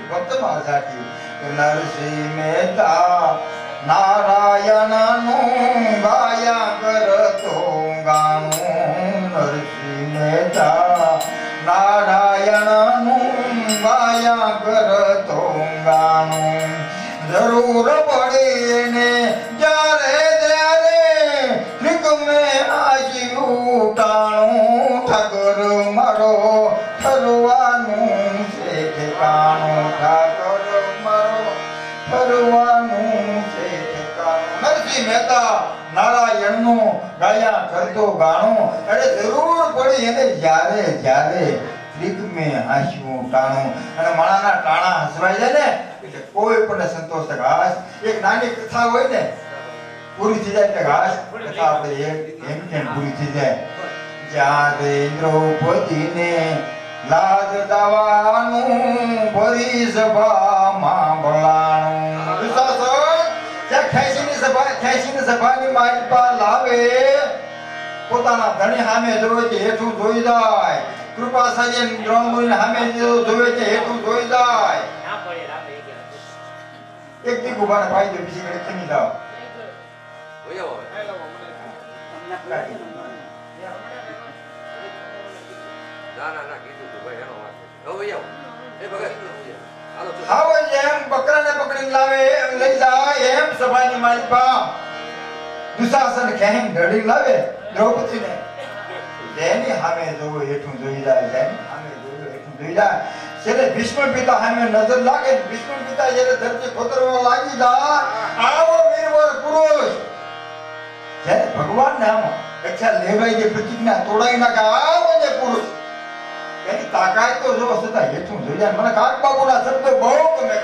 ભક્તમાં જાતી નરસિંહ મહેતા નારાયણનું ગાયા કરતો ગાણું, નરસિંહ મહેતા નારાયણનું ગાયા કરતો ગાણું, જરૂર પડે ને જ્યારે જ્યારે લીક મેં આજી ઉટાણું, ઠાકર મારો ઠરવાનું છે ઠેકાણું, ઠાકર મારો ઠરવાનું છે ઠેકાણું. નરસિંહ મહેતા નારાયણનું ગાયા કરતો ગાણું, અરે જરૂર પડી એને જ્યારે જ્યારે લીક મેં હાસ્યું ટાણું. અને માણાના ટાણા હસવાઈ જાય ને એટલે કોઈ પણ સંતોષ થાય. હાસ એક નાની કથા હોય ને પૂરી થઈ જાય એટલે હાસ કથા આપણે એમ કેમ પૂરી થઈ જાય. જ્યારે દ્રૌપદીને લાજ દાવાનું ભરી સભામાં ભલાણું, દુશાસન સભાની માલપા લાવે, પોતાના ધણી સામે જોવે છે હેઠું જોઈ જાય, કૃપા સજ્જન દ્રૌપદીને સામે જોવે છે હેઠું જોઈ જાય. એક દી ગુબાને પાઈ દે, બીજી ઘડી ખમી જાવ. હાવ જેમ બકરાને પકડીને લાવે એમ લઈ જાય, એમ સભાની માલિકા દુશાસન ખેમ ઢળી લાવે દ્રૌપદીને, જેની સામે જોવો હેઠું જોઈ જાય, જેની સામે જોવો હેઠું જોઈ જાય. છેલ્લે ભીષ્મ પિતા સામે નજર લાગે, ભીષ્મ પિતા જ્યારે ધરતી ખોતરવા લાગી જાય, આવો વીરવર પુરુષ જ્યારે ભગવાનને આમ રક્ષા લેવાઈ જે પ્રતિજ્ઞા તોડાઈ નાખે, આવો જે પુરુષ એની તાકાત તો જો છતાં હેઠું જોઈ જાય. મને કાક બાપુના શબ્દો બહુ ગમે.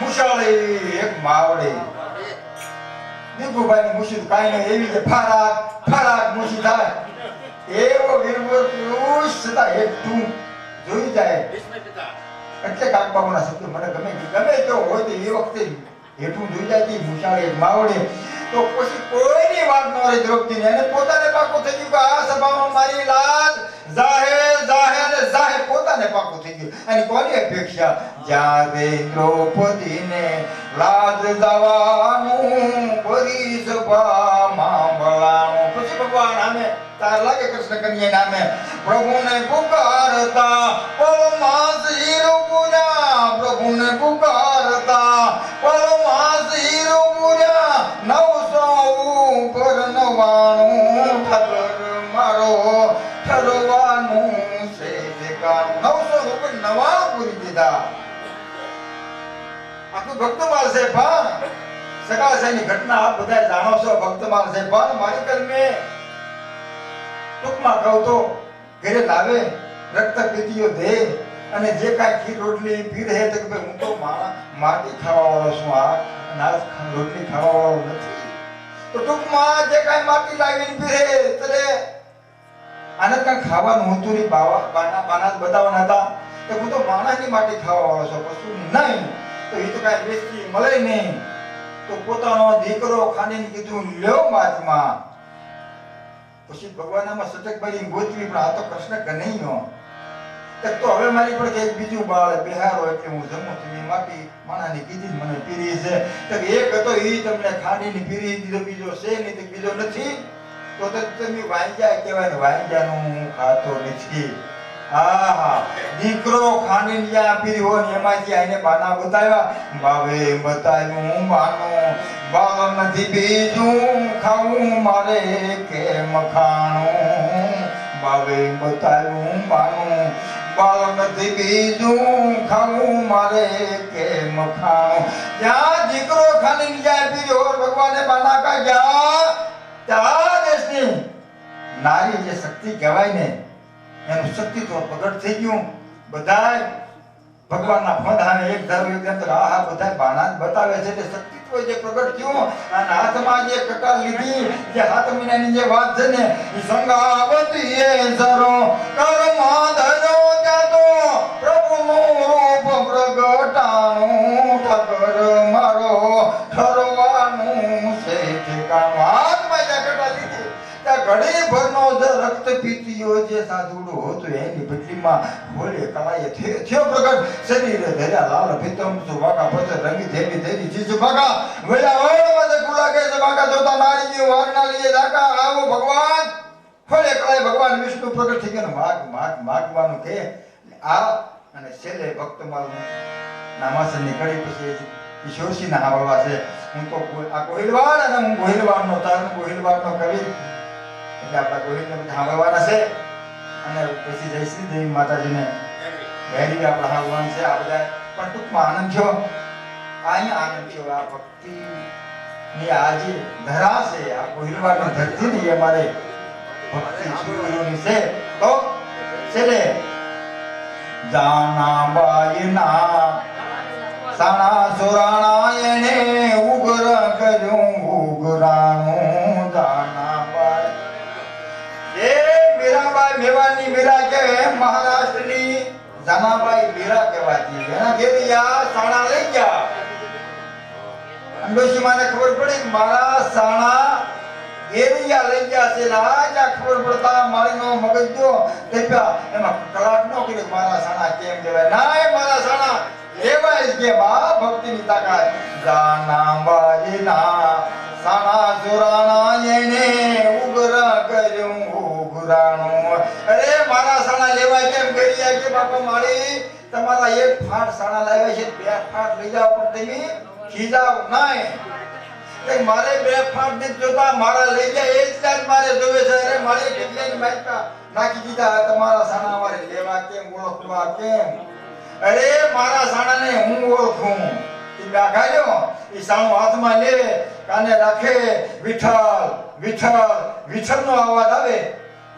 મુશાળી એક માવડી દીકુભાઈની મુશી કાઈ નહીં, એવી જે ફારાક ફારાક મુશી થાય એવો વીરવર પુરુષ છતાં હેઠું જોઈ જાય. એટલે કાક બાપુના શબ્દો મને ગમે તો હોય તો એ વખતે હેઠું જોઈ જાય તે મુશાળી એક માવડી. તો પછી કોઈની વાત ન રહી દ્રૌપદીને, એને પોતાને પાકું થઈ ગયું કે આ સભામાં મારી લાજ જાહે પોતાને પાકું થઈ ગયું. અને કોની અપેક્ષા? જ્યારે દ્રૌપદીને લાજ દાવાનું ભરી સભામાં ભલાણું. પછી ભગવાન નામે તાર લાગે કૃષ્ણ કન્યા નામે પ્રભુને પુકારતા પરમાસ હીરો પૂજા, પ્રભુને પુકારતા પરમાસ હીરો પૂજા, 900 ઉપર 99 ઠાકર મારો ઠરવાનું છે ઠેકાણું. 900 ઉપર 99 પૂરી દીધા. આખું ભક્તમાલ છે પણ સગાસાઈની ઘટના આપ બધા જાણો છો. ભક્તમાલ છે પણ મારી કલમે ટૂંકમાં કહું તો ઘરે લાવે રક્ત પીતીઓ દે અને જે કાંઈ ખીર રોટલી પી રહે તો કે ભાઈ હું તો માટી ખાવા વાળો છું, આ અનાજ રોટલી ખાવા વાળો નથી. તો ટૂંકમાં જે કાંઈ માટી લાવીને પી રહે ત્યારે આને કાંઈ ખાવાનું હતું નહીં, બાના બતાવવાના હતા કે હું તો માણસની માટી ખાવા વાળો છું, પશુ નહીં. તો એ તો કાંઈ વેચી મળે નહીં. તો પોતાનો દીકરો ખાનીને કીધું લ્યો મહાત્મા. પછી ભગવાનમાં સટકભાઈ ગોતવી, પણ આ તો કૃષ્ણ કનૈયો. તો હવે મારી પણ એક બીજું બાળ બિહારો એટલે હું જમું, તમે માટી માણાની કીધી મને પીરી છે. તો એક હતો એ તમને ખાંડીની પીરી દીધો, બીજો છે નહીં તો બીજો નથી. તો તમે વાંજા કહેવાય ને, વાંજાનું હું ખાતો નથી. આહા દીકરો ખાંડીને જ્યાં પીરી હોય ને એમાંથી આઈને બાના બતાવ્યા. બાવે બતાવ્યું બાનું, બાલ નથી બીજું ખાવું મારે કેમ ખાણું. બાવે બતાવ્યું બાનું, બાલ નથી બીજું ખાવું મારે કેમ ખાણું. જ્યાં દીકરો ખાંડીને જ્યાં પીરી હોય ભગવાને બાના કાઢ્યા. ત્યાં દેશની નારી જે શક્તિ કહેવાય ને એનું શક્તિત્વ પ્રગટ થઈ ગયું. બધાય ભગવાનના ફંદાને એક ધારો એક અંતર આહા બધાય બાણા જ બતાવે છે એટલે શક્તિત્વ જે પ્રગટ થયું. અને હાથમાં જે કટાર લીધી, જે હાથ મહિનાની જે વાત છે ને એ સંગાવતી એ સરો કર્મ ધરો ત્યાં તો પ્રભુનું રૂપ પ્રગટાણું. ઠાકર મારો ઠરવાનું છે ઠેકાણું. હાથમાં જે કટાર લીધી ત્યાં ઘડી ભરનો જે રક્ત પીતીઓ જે સાધુડો હતો એની બદલીમાં હોલે કળાએ થયો પ્રગટ. શરીરે ધર્યા લાલ ભીતમ સુભાગા પછી રંગી દેવી દેવી ચીજ ભાગા વેલા વળમાં જે કુલાગે છે ભાગા જોતા નારીજી વારના લીએ જાકા. આવો ભગવાન હોલે કળાએ ભગવાન વિષ્ણુ પ્રગટ થઈ ગયા. માગવાનું કે આ અને છેલ્લે ભક્ત મારું નામાસનની કડી પછી ઈશ્વરસિંહના હાવળવા છે. હું તો આ ગોહિલવાડ અને હું ગોહિલવાડનો તારણ ગોહિલવાડનો કવિ એટલે આપણા ગોહિલને બધા સાંભળવાના છે. અને પછી જયશ્રી દેવી માતાજીને વહેલી આપણા સાંભળવાનું છે. આ બધા પણ ટૂંકમાં આનંદ થયો. અહીંયા આનંદ થયો. આ ભક્તિની આ જે ધરા છે, આ ગોહિલવાડની ધરતી ની અમારે ભક્તિ શુરુની છે. તો છેલ્લે જાનાબાઈના સાણા સોરાણા એને ઉગ્ર કર્યું ઉગરાણું. જાનાબાઈ એ મીરાબાઈ મેવાડની મીરા કે મહારાષ્ટ્રની જાનાબાઈ મીરા કહેવાતી. એના ઘેરિયા સાણા લઈ ગયા. અંડોશી માને ખબર પડી કે મારા સાણા ઘેરિયા લઈ ગયા છે. રાજા ખબર પડતા મારીનો મગજ જો તેપ્યા એમાં કલાક નો કર્યો મારા સાણા કેમ લેવાય. ના મારા સાણા લેવાય કે બા ભક્તિની તાકાત. જાનાબાઈના સાણા જોરાણા એને ઉગ્ર કર્યું ઉગરાણું. અરે મારા સાણા લેવાય કેમ કર્યા કે બાપા મારી તમારા એક ફાટ સાણા લાવ્યા છે, બે ફાટ લઈ જાવ પણ તમે ખીજાવ નહીં. મારે બે ફાટ નથી જોતા, મારા લઈ જાય એ જ મારે જોવે છે. અરે મારે કેટલાની માઇકા નાખી દીધા. તમારા સાણા મારે લેવા કેમ, ઓળખવા કેમ? અરે મારા સાણાને હું ઓળખું. એ સાણું હાથમાં લે, કાને રાખે, વિઠ્ઠલ વિઠ્ઠલ વિઠ્ઠલનો અવાજ આવે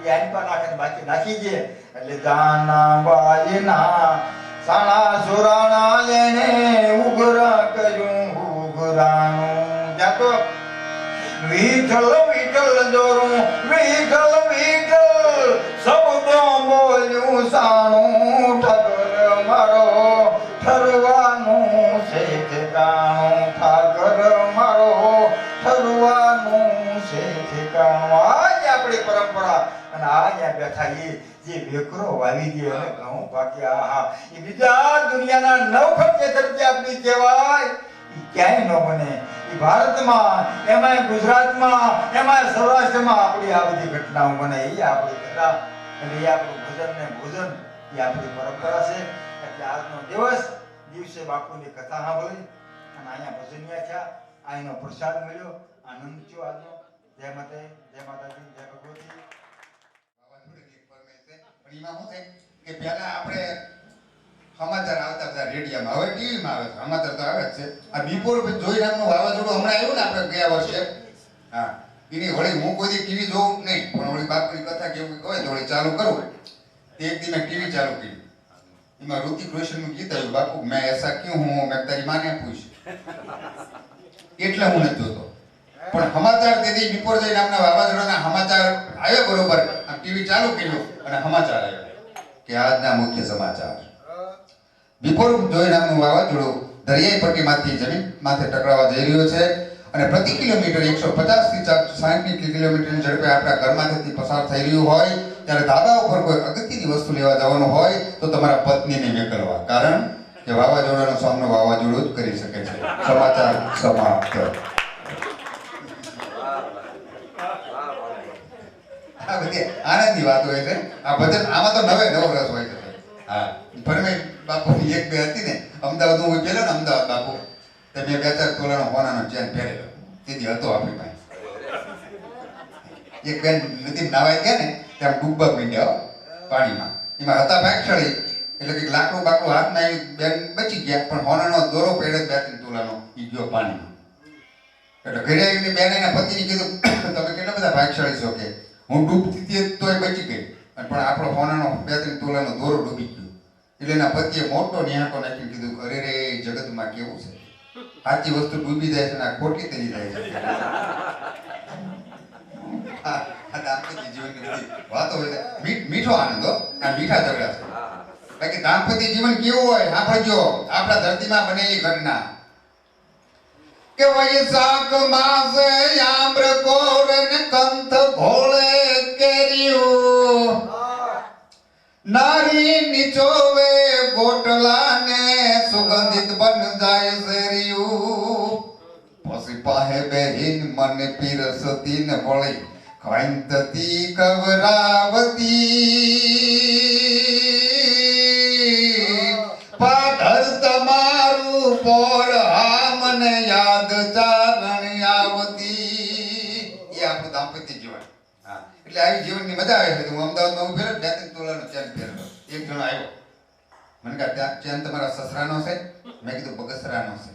એ આની પર નાખે બાકી નાખી દે. એટલે જાનાબાઈના સાણા સોરાણા એને ઉગ્ર કર્યું ઉગરાણું. ત્યાં તો વિઠ્ઠલ વિઠ્ઠલ દોરું વિઠ્ઠલ વિઠ્ઠલ શબ્દો બોલ્યું સાણું. ઠાકર મારો ઠરવાનું છે ઠેકાણું. ઠાકર મારો ઠરવાનું છે ઠેકાણું. આ આપણી પરંપરા. અને આ અહીંયા બેઠા એ જે વેકરો વાવી દે અને ઘઉં પાકે આહા એ બીજા દુનિયાના નવખંડ જે ધરતી આપણી કહેવાય એ ક્યાંય ન બને. એ ભારતમાં એમાંય ગુજરાતમાં એમાંય સૌરાષ્ટ્રમાં આપણી આ બધી ઘટનાઓ બને. એ આપણી કથા અને એ આપણું ભજન ને ભોજન એ આપણી પરંપરા છે. એટલે આજનો દિવસે બાપુની કથા સાંભળી અને અહીંયા ભજનિયા થયા, અહીંનો પ્રસાદ મળ્યો, આનંદ થયો આજનો. જય માતા, જય માતાજી, જય ભગવતી. એમાં શું થાય કે પહેલા આપણે સમાચાર આવતા હતા રેડિયોમાં, હવે ટીવીમાં આવે છે. સમાચાર તો આવે જ છે. આ બિફોર જોઈ નામનું વાવાઝોડું હમણાં આવ્યું ને આપણે ગયા વર્ષે, હા એની વળી હું કોઈ ટીવી જોઉં નહીં, પણ વળી બાપની કથા કેવું હોય તો વળી ચાલુ કરું તે એક દી મેં ટીવી ચાલુ કર્યું, એમાં ઋતિક રોશનનું ગીત આવ્યું, બાપુ મેં એસા ક્યું હું, મેં તારી માને પૂછ, એટલે હું નથી જોતો. પણ સમાચાર તેથી બિપોરજય નામના વાવાઝોડાના સમાચાર આવ્યો બરોબર, આમ ટીવી ચાલુ કર્યું અને સમાચાર આવ્યો કે આજના મુખ્ય સમાચાર, બિપોરજય નામનું વાવાઝોડું દરિયાઈ પટ્ટીમાંથી જમીન માથે ટકરાવા જઈ રહ્યું છે અને પ્રતિ કિલોમીટર 150 થી 60 કિલોમીટરની ઝડપે આપણા ઘરમાંથી પસાર થઈ રહ્યું હોય ત્યારે ધાબા ઉપર કોઈ અગત્યની વસ્તુ લેવા જવાનું હોય તો તમારા પત્નીને મોકલવા, કારણ કે વાવાઝોડાનો સામનો વાવાઝોડું જ કરી શકે છે. સમાચાર સમાપ્ત. આ બધી આનંદની વાત હોય છે. આ ભજન આમાં તો નવે નવો રસ હોય છે. હા, પરમે બાપુની એક બે હતી ને, અમદાવાદ હું પેલો ને અમદાવાદ બાપુ, તે મેં 2-4 તોલાનો હોનાનો ચેન પહેરેલો, તેથી હતો આપણી પાસે. એક બેન નદી નાવાઈ ગયા ને ત્યાં ડૂબવા માંડ્યા પાણીમાં, એમાં હતા ભાગશાળી, એટલે કે લાકડું બાકડું હાથમાં આવી, બેન બચી ગયા, પણ હોનાનો દોરો પહેરે 2-3 તોલાનો ઈ ગયો પાણીમાં. એટલે ઘરે આવીને બેન એના પતિને કીધું તમે કેટલા બધા ભાગશાળી છો, કે હું ડૂબતી હતી તોય બચી ગઈ, પણ આપણો હોનાનો 2-3 તોલાનો દોરો ડૂબી ગયો. એટલે એના પતિએ મોટો નિહાકો નાખીને કીધું અરે રે જગતમાં કેવું છે, સાચી વસ્તુ ડૂબી જાય છે ને આ ખોટી તરી જાય છે. આ દાંપત્ય જીવનની બધી વાતો હોય છે. મીઠો આનંદ હો, આ મીઠા ઝઘડા છે. બાકી દાંપત્ય જીવન કેવું હોય સાંભળજો, આપણા ધરતીમાં બનેલી ઘટના કે વૈશાખ માસે આમ્ર કોર ને કંથ ઘોળે કેર્યું, નારી નીચોવે ગોટલા ને સુગંધિત બન જાય શેરિયું, પછી પાહે બેહીન મને પીરસતી ને વળી ખાઈંતતી કવરાવતી, પાધર તમારું પોર હા મને યાદ ચારણ આવતી. એ આપણું દાંપત્ય જીવન. હા, એટલે આવી જીવનની મજા આવે છે. હું અમદાવાદમાં ઉભેલો 2-3 તોલાનો ચેન પહેરેલો, એક જણો આવ્યો, મને કહે ત્યાં ચેન તમારા સસરાનો છે? મેં કીધું બગસરાનો છે.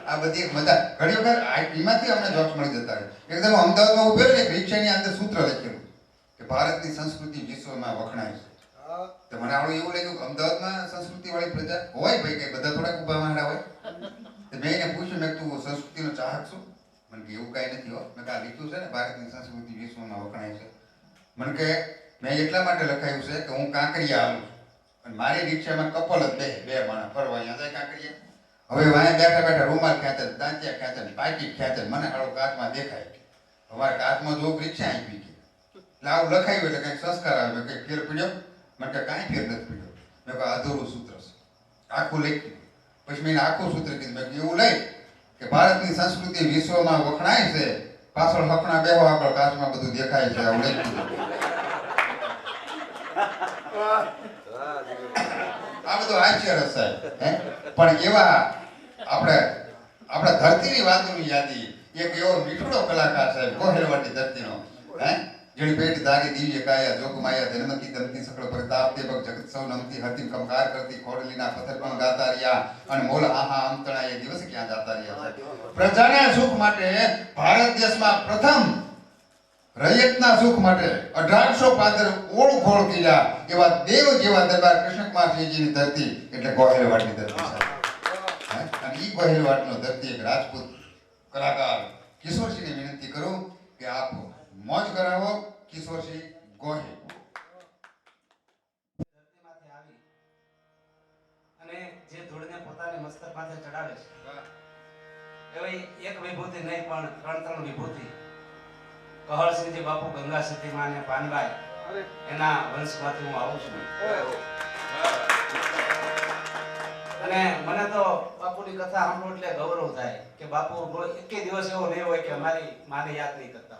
આ બધી એક મજા. ઘણી વખત એમાંથી અમને જોક્સ મળી જતા રહે. એકદમ અમદાવાદમાં ઉભેલો એક રિક્ષાની અંદર સૂત્ર લખેલું કે ભારતની સંસ્કૃતિ વિશ્વમાં વખણાય છે. તો મને આવડું એવું લાગ્યું કે અમદાવાદમાં સંસ્કૃતિ વાળી પ્રજા હોય ભાઈ, કઈ બધા થોડાક ઉભા માંડા હોય. તો મેં એને પૂછ્યું, મેં તું સંસ્કૃતિનો ચાહક છું? મને કે એવું કાંઈ નથી હો, મેં આ લીધું છે ને ભારતની સંસ્કૃતિ વિશ્વમાં વખણાય છે. મને કે મેં એટલા માટે લખાયું છે કે હું કાંકરિયા આવું અને મારી રિક્ષામાં કપલ જ બે માણસ ફરવા અહીંયા જાય કાંકરિયા. હવે વાયા બેઠા બેઠા રૂમાલ ખેંચે, દાંતિયા ખેંચે, પાકીટ ખેંચે, મને હાલો કાચમાં દેખાય. અમારે કાચમાં જો રિક્ષા આપી ગઈ એટલે આવું લખાયું એટલે કંઈક સંસ્કાર આવે. કંઈક ફેર પીડ્યો? મને કે કાંઈ ફેર નથી પીડ્યો. મેં કહ્યું અધૂરું સૂત્ર છે, આખું લખ્યું. પછી મેં આખું સૂત્ર કીધું. મેં એવું લઈ કે ભારતની સંસ્કૃતિ વિશ્વમાં વખણાય છે, પાછળ હકણા બેહો આગળ કાચમાં બધું દેખાય છે, આવું લખ્યું. આ બધું હાસ્ય રસ સાહેબ. પણ એવા આપણા ધરતીની વાતોની યાદી, એક એવો મીઠડો કલાકાર સાહેબ ગોહેલવાડની ધરતીનો, જેની પેટ ધારી દિવ્ય કાયા જોગમાયા જન્મથી દમતી સકળ પ્રતાપ દેવક જગત સૌ નમતી હરતી કમકાર કરતી ખોડલીના પથ્થર પણ ગાતા રહ્યા અને મોલ આહા અંતણા એ દિવસ ક્યાં જાતા રહ્યા છે. પ્રજાના સુખ માટે ભારત દેશમાં પ્રથમ રૈયતના સુખ માટે 1800 પાદર ઓળખોળ કર્યા એવા દેવ જેવા દરબાર કૃષ્ણકુમારસિંહજીની ધરતી એટલે ગોહેલવાડની ધરતી છે. અને ઈ ગોહેલવાડનો ધરતી એક રાજપૂત કલાકાર કિશોરસિંહને વિનંતી કરું કે આપ મોજ કરાવો. કિશોરસિંહ ગોહિલ. ધરતીમાંથી આવી અને જે ધૂળને પોતાની મસ્તક માથે ચડાવે છે એવી એક વિભૂતિ નહીં પણ 3 વિભૂતિ કહળસિંહજી બાપુ, ગંગા સતીમાં અને પાનબાઈ, એના વંશમાંથી હું આવું છું. અને મને તો બાપુની કથા સાંભળો એટલે ગૌરવ થાય કે બાપુ એકે દિવસ એવો નહીં હોય કે અમારી માને યાદ નહીં કરતા.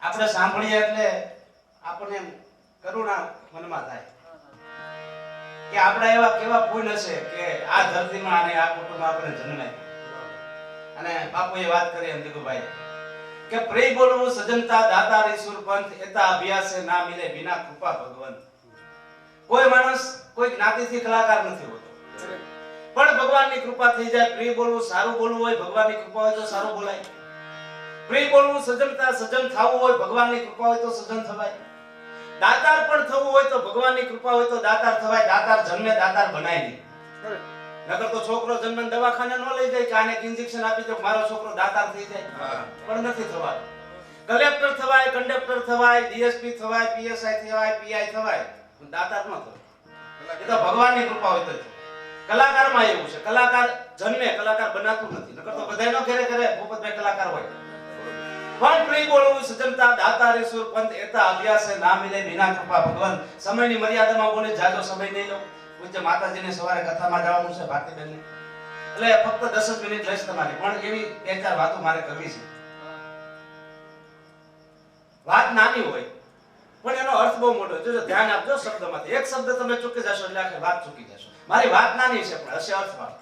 આપણે સાંભળીએ એટલે આપણને કરુણા મનમાં થાય કે આપણા એવા કેવા પુણ્ય હશે કે આ ધરતીમાં અને આ કુટુંબ આપણે જન્મ આપ્યો. અને બાપુએ વાત કરી એમ દીકુભાઈ કે પ્રેમ બોલવું સજનતા દાતા ઈશ્વર પંથ એતા અભ્યાસે ના મિલે વિના કૃપા ભગવંત. કોઈ માણસ કોઈ જ્ઞાતિથી કલાકાર નથી હોતો, પણ ભગવાનની કૃપા થઈ જાય. પ્રેમ બોલવું સારું બોલવું હોય, ભગવાનની કૃપા હોય તો સારું બોલાય. પ્રેમ બોલવું સજ્જનતા, સજ્જન થવું હોય ભગવાનની કૃપા હોય તો સજ્જન થવાય. દાતાર પણ થવું હોય તો ભગવાનની કૃપા હોય તો દાતાર થવાય. દાતાર જન્મે દાતાર બનાય નહીં. નકર તો છોકરો જન્મે દવાખાને ન લઈ જાય કે આને ઇન્જેક્શન આપી દો મારો છોકરો દાતાર થઈ જાય, પણ નથી થવાતું. કલેક્ટર થવાય, કંડક્ટર થવાય, ડીએસપી થવાય, પીએસઆઈ થવાય, પીઆઈ થવાય, દાતાર ન થવાય. એ તો ભગવાનની કૃપા હોય તો. કલાકારમાં એવું છે, કલાકાર જન્મે કલાકાર બનાતું નથી. નકર તો બધાયનો ઘરે ઘરે ભૂપતભાઈ કલાકાર હોય. પણ પ્રેમ બોલવું સજ્જનતા, દાતાર ઈશ્વર પંથ એતા અભ્યાસે ના મિલે વિના કૃપા ભગવાન. સમયની મર્યાદામાં બોલે, જાજો સમય નહીં લો. પૂજ્ય માતાજીને સવારે કથામાં જવાનું છે ભારતીબેનને, એટલે ફક્ત 10 જ મિનિટ લઈશ તમારી. પણ એવી 2-4 વાતો મારે કરવી છે. વાત નાની હોય પણ એનો અર્થ બહુ મોટો હોય. જો ધ્યાન આપજો શબ્દમાંથી. એક શબ્દ તમે ચૂકી જશો એટલે આખી વાત ચૂકી જશો. મારી વાત નાની છે પણ હશે અર્થવાળ.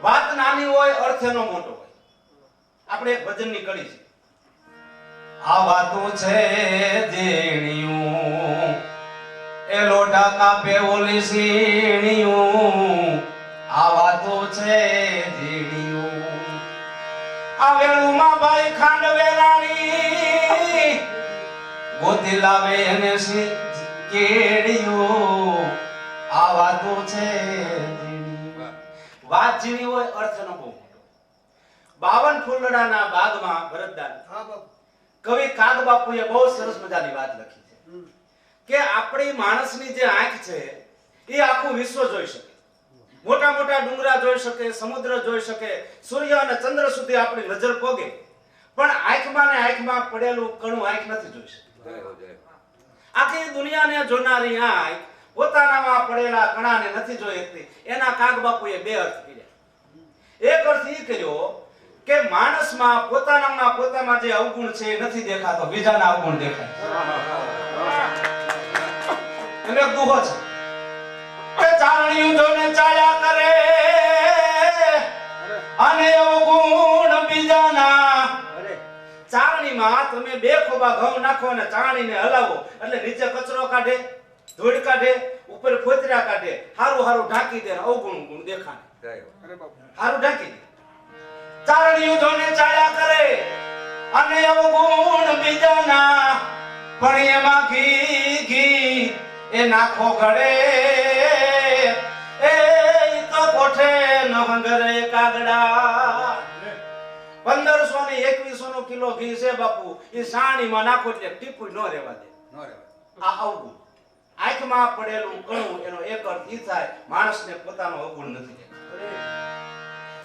વાત નાની હોય, અર્થ એનો મોટો હોય. આપણે એક ભજનની કડી છે. આ વાતું છે દેણિયું, એ લોઢા કાપે ઓલી સીણિયું. આ વાતું છે દેણિયું, આ વેણુમાં ભાઈ ખાંડ વેરાણી, ગોતી લાવે એને કેડિયું. આ વાતું છે દેણિયું. વાત ઝીણી હોય, અર્થ એનો બહુ મોટો. 52 ફૂલડાના બાગમાં ભરતદાન કવિ કાગ બાપુએ બહુ સરસ મજાની વાત લખી છે કે આપણી માણસની જે આંખ છે એ આખું વિશ્વ જોઈ શકે. મોટા મોટા ડુંગરા જોઈ શકે, સમુદ્ર જોઈ શકે, સૂર્ય અને ચંદ્ર સુધી આપણી નજર પોગે, પણ આંખમાં ને આંખમાં પડેલું કણું આંખ નથી જોઈ શકતી. આખી દુનિયાને જોનારી આંખ પોતાનામાં પડેલા કણાને નથી જોઈ શકતી. એના કાગ બાપુએ 2 અર્થ કર્યા. એક અર્થ એ કર્યો કે માણસમાં પોતામાં જે અવગુણ છે એ નથી દેખાતો, બીજાના અવગુણ દેખાય. એને દુહો છે કે ચારણિયું જોને ચાલ્યા કરે અને અવગુણ બીજાના. ચારણીમાં તમે 2 ખોબા ઘઉં નાખો અને ચારણીને હલાવો એટલે નીચે કચરો કાઢે, ધૂળ કાઢે, ઉપર ફોતરા કાઢે, હારું હારું ઢાંકી દે, અવગુણ દેખાય. હારું ઢાંકી દે. ચારણીયું જોને ચાલ્યા કરે અને અવગુણ બીજાના, પણ એમાં ઘી એ નાખો ઘડે, એ તો કોઠે ન હંગરે કાગડા. 1500 ને 2100 નો કિલો ઘી છે બાપુ, એ સાણીમાં નાખો એટલે ટીપું ન રહેવા દે. આ અવગુણ. આંખમાં પડેલું કણું એનો એક અર્થ ઈ થાય માણસને પોતાનો અવગુણ નથી દેખાતો.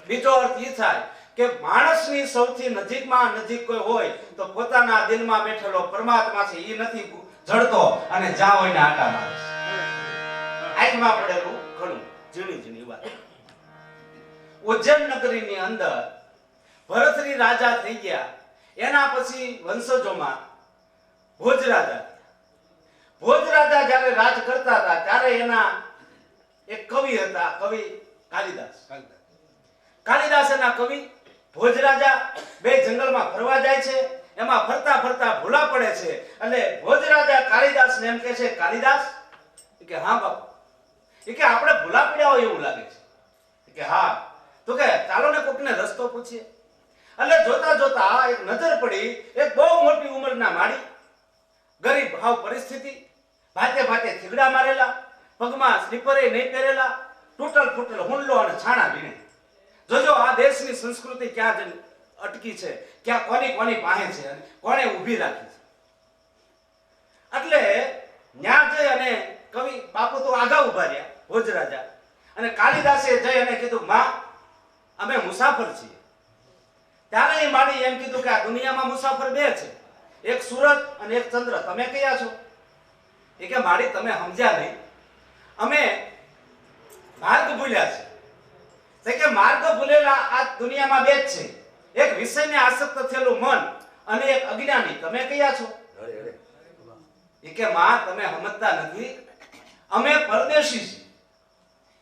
બીજો અર્થ ઈ થાય કે માણસની સૌથી નજીકમાં નજીક કોઈ હોય તો પોતાના દિલમાં બેઠેલો પરમાત્મા છે એ નથી જડતો અને જ્યાં હોય ને આટા મારે છે. આંખમાં પડેલું ઘણું ઝીણી ઝીણી વાત. ઉજ્જૈન નગરીની અંદર ભરતરી રાજા થઈ ગયા. એના પછી વંશજોમાં ભોજ રાજા. ભોજ રાજા જ્યારે રાજ કરતા હતા ત્યારે એના એક કવિ હતા, કવિ કાલિદાસ. કાલિદાસ એના કવિ. ભોજ રાજા 2 જંગલમાં ફરવા જાય છે. એમાં ફરતા ફરતા ભૂલા પડે છે એટલે ભોજ રાજા કાલિદાસને એમ કહે છે, કાલિદાસ કે હા બાપુ, એ કે આપણે ભૂલા પડ્યા હોય એવું લાગે છે. કે હા. તો કે ચાલો ને કોકને રસ્તો પૂછીએ. એટલે જોતા જોતા એક નજર પડી એક બહુ મોટી ઉંમરના માળી, ગરીબ ભાવ પરિસ્થિતિ, ભાતે ભાતે થીગડા મારેલા, પગમાં સ્લીપરે નહીં પહેરેલા, તૂટલ ફૂટલ હુંડલો અને છાણા ભીણે. જોજો આ દેશની સંસ્કૃતિ ક્યાં અટકી છે, ક્યાં કોની પાસે છે અને કોણે ઊભી રાખી છે. એટલે ન્યા જઈ અને કવિ બાપુ તો આગા ઉભા રહ્યા ભોજ રાજા, અને કાલિદાસે જઈ અને કીધું, માં અમે મુસાફર છીએ. ત્યારે એ માળી એમ કીધું કે આ દુનિયામાં મુસાફર 2 છે, એક સૂરજ અને એક ચંદ્ર. તમે કયા છો? એ કે માળી તમે સમજ્યા નહીં, અમે માર્ગ ભૂલ્યા છે. કે માર્ગ ભૂલેલા આ દુનિયામાં 2 જ છે, એક વિષયને આસક્ત થયેલું મન અને એક અજ્ઞાની. તમે કયા છો? એ કે માં તમે સમજતા નથી, અમે પરદેશી છીએ.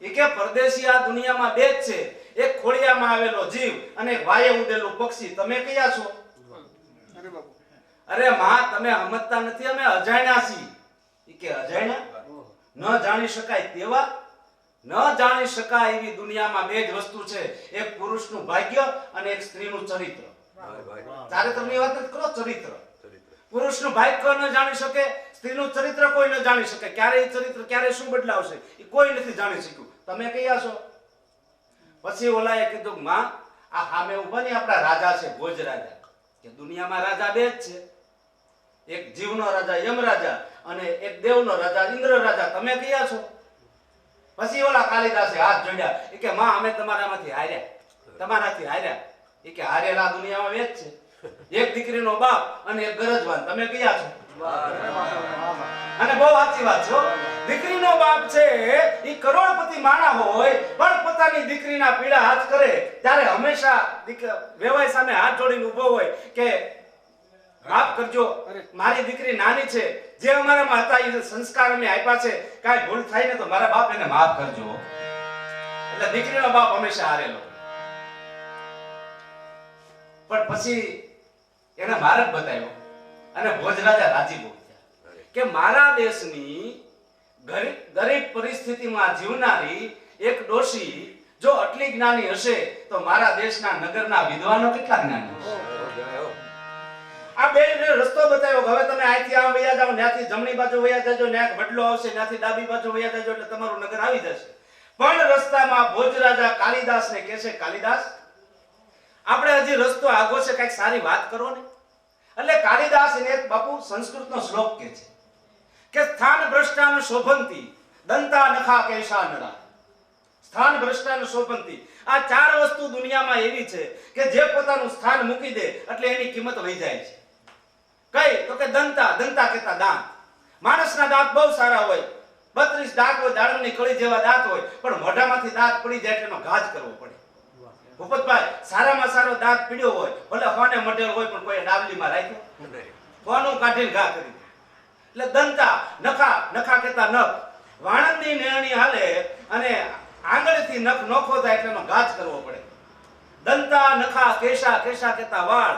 એ કે પરદેશી આ દુનિયામાં 2 જ છે, એક ખોડિયામાં આવેલો જીવ અને એક વાયે ઉડેલું પક્ષી. તમે કયા છો? અરે માં તમે સમજતા નથી, અમે અજાણ્યા છીએ. એ કે અજાણ્યા? ન જાણી શકાય તેવા, ન જાણી શકાય એવી દુનિયામાં 2 જ વસ્તુ છે, એક પુરુષનું ભાગ્ય અને એક સ્ત્રીનું ચરિત્ર. ચારિત્રની વાત નથી કરો, ચરિત્ર. પુરુષનું ભાગ્ય ન જાણી શકે, સ્ત્રીનું ચરિત્ર કોઈ ન જાણી શકે. ક્યારે એ ચરિત્ર ક્યારે શું બદલાવશે એ કોઈ નથી જાણી શક્યું. તમે કયા છો? પછી ઓલાએ કીધું, માં આ સામે ઉભા ને આપણા રાજા છે, ભોજ રાજા. કે દુનિયામાં રાજા બે જ છે, એક જીવનો રાજા યમ રાજા અને એક દેવનો રાજા ઇન્દ્ર રાજા. તમે કયા છો? પછી ઓલા કાલિદાસે હાથ જોડ્યા. એ કે માં અમે તમારામાંથી હાર્યા, તમારાથી હાર્યા. એ કે હારેલા દુનિયામાં બે જ છે, એક દીકરીનો બાપ અને એક ગરજવાન. તમે કયા છો? અને બહુ સાચી વાત છે. દીકરીનો બાપ છે એ કરોડપતિ માણા હોય પણ પોતાની દીકરીના પીડા હાથ કરે ત્યારે હંમેશા વેવાઈ સામે હાથ જોડીને ઊભો હોય કે માફ કરજો, મારી દીકરી નાની છે, જે અમારામાં હતા એ સંસ્કાર અમે આપ્યા છે, કાંઈ ભૂલ થાય ને તો મારા બાપ એને માફ કરજો. એટલે દીકરીનો બાપ હંમેશા હારેલો. પણ પછી એને માર્ગ બતાવ્યો અને ભોજ રાજા રાજી બહુ થયા કે મારા દેશની ગરીબ પરિસ્થિતિમાં જીવનારી એક ડોશી જો આટલી જ્ઞાની હશે તો મારા દેશના નગરના વિદ્વાનો કેટલા જ્ઞાની હશે. આ બે રસ્તો બતાવ્યો. હવે તમે અહીંથી આમ વયા જાઓ, ત્યાંથી જમણી બાજુ વયા જાજો, ત્યાં વડલો આવશે, ત્યાંથી ડાબી બાજુ વયા જાજો એટલે તમારું નગર આવી જશે. પણ રસ્તામાં ભોજ રાજા કાલિદાસને કહેશે, કાલિદાસ આપણે હજી રસ્તો આગો છે, કઈક સારી વાત કરો ને. એટલે કાલિદાસ એને બાપુ સંસ્કૃતનો શ્લોક કહે છે કે સ્થાન ભ્રષ્ટાન શોભંતી દંતા નખા કેશા નરા. સ્થાન ભ્રષ્ટાન શોભંતી, આ ચાર વસ્તુ દુનિયામાં એવી છે કે જે પોતાનું સ્થાન મૂકી દે એટલે એની કિંમત વહી જાય છે. કઈ તો કે દંતા, દંતા કહેતા દાંત. માણસના દાંત બહુ સારા હોય, 32 દાંત હોય, દાડમની કળી જેવા દાંત હોય, પણ મોઢામાંથી દાંત પડી જાય એટલે એનો ઘાજ કરવો પડે. ભૂપતભાઈ, સારામાં સારો દાંત પીડ્યો હોય, ભલે હોને મટેલ હોય પણ કોઈ ડાબલીમાં રાખ્યો, હોનું કાઢીને ઘા કરી દે. એટલે દંતા, નખા, નખા કહેતા નખ. વાણંદની નેણી હાલે અને આંગળીથી નખ નોખો થાય એટલે એનો ઘાજ કરવો પડે. દંતા નખા કેશા, કેશા કહેતા વાળ.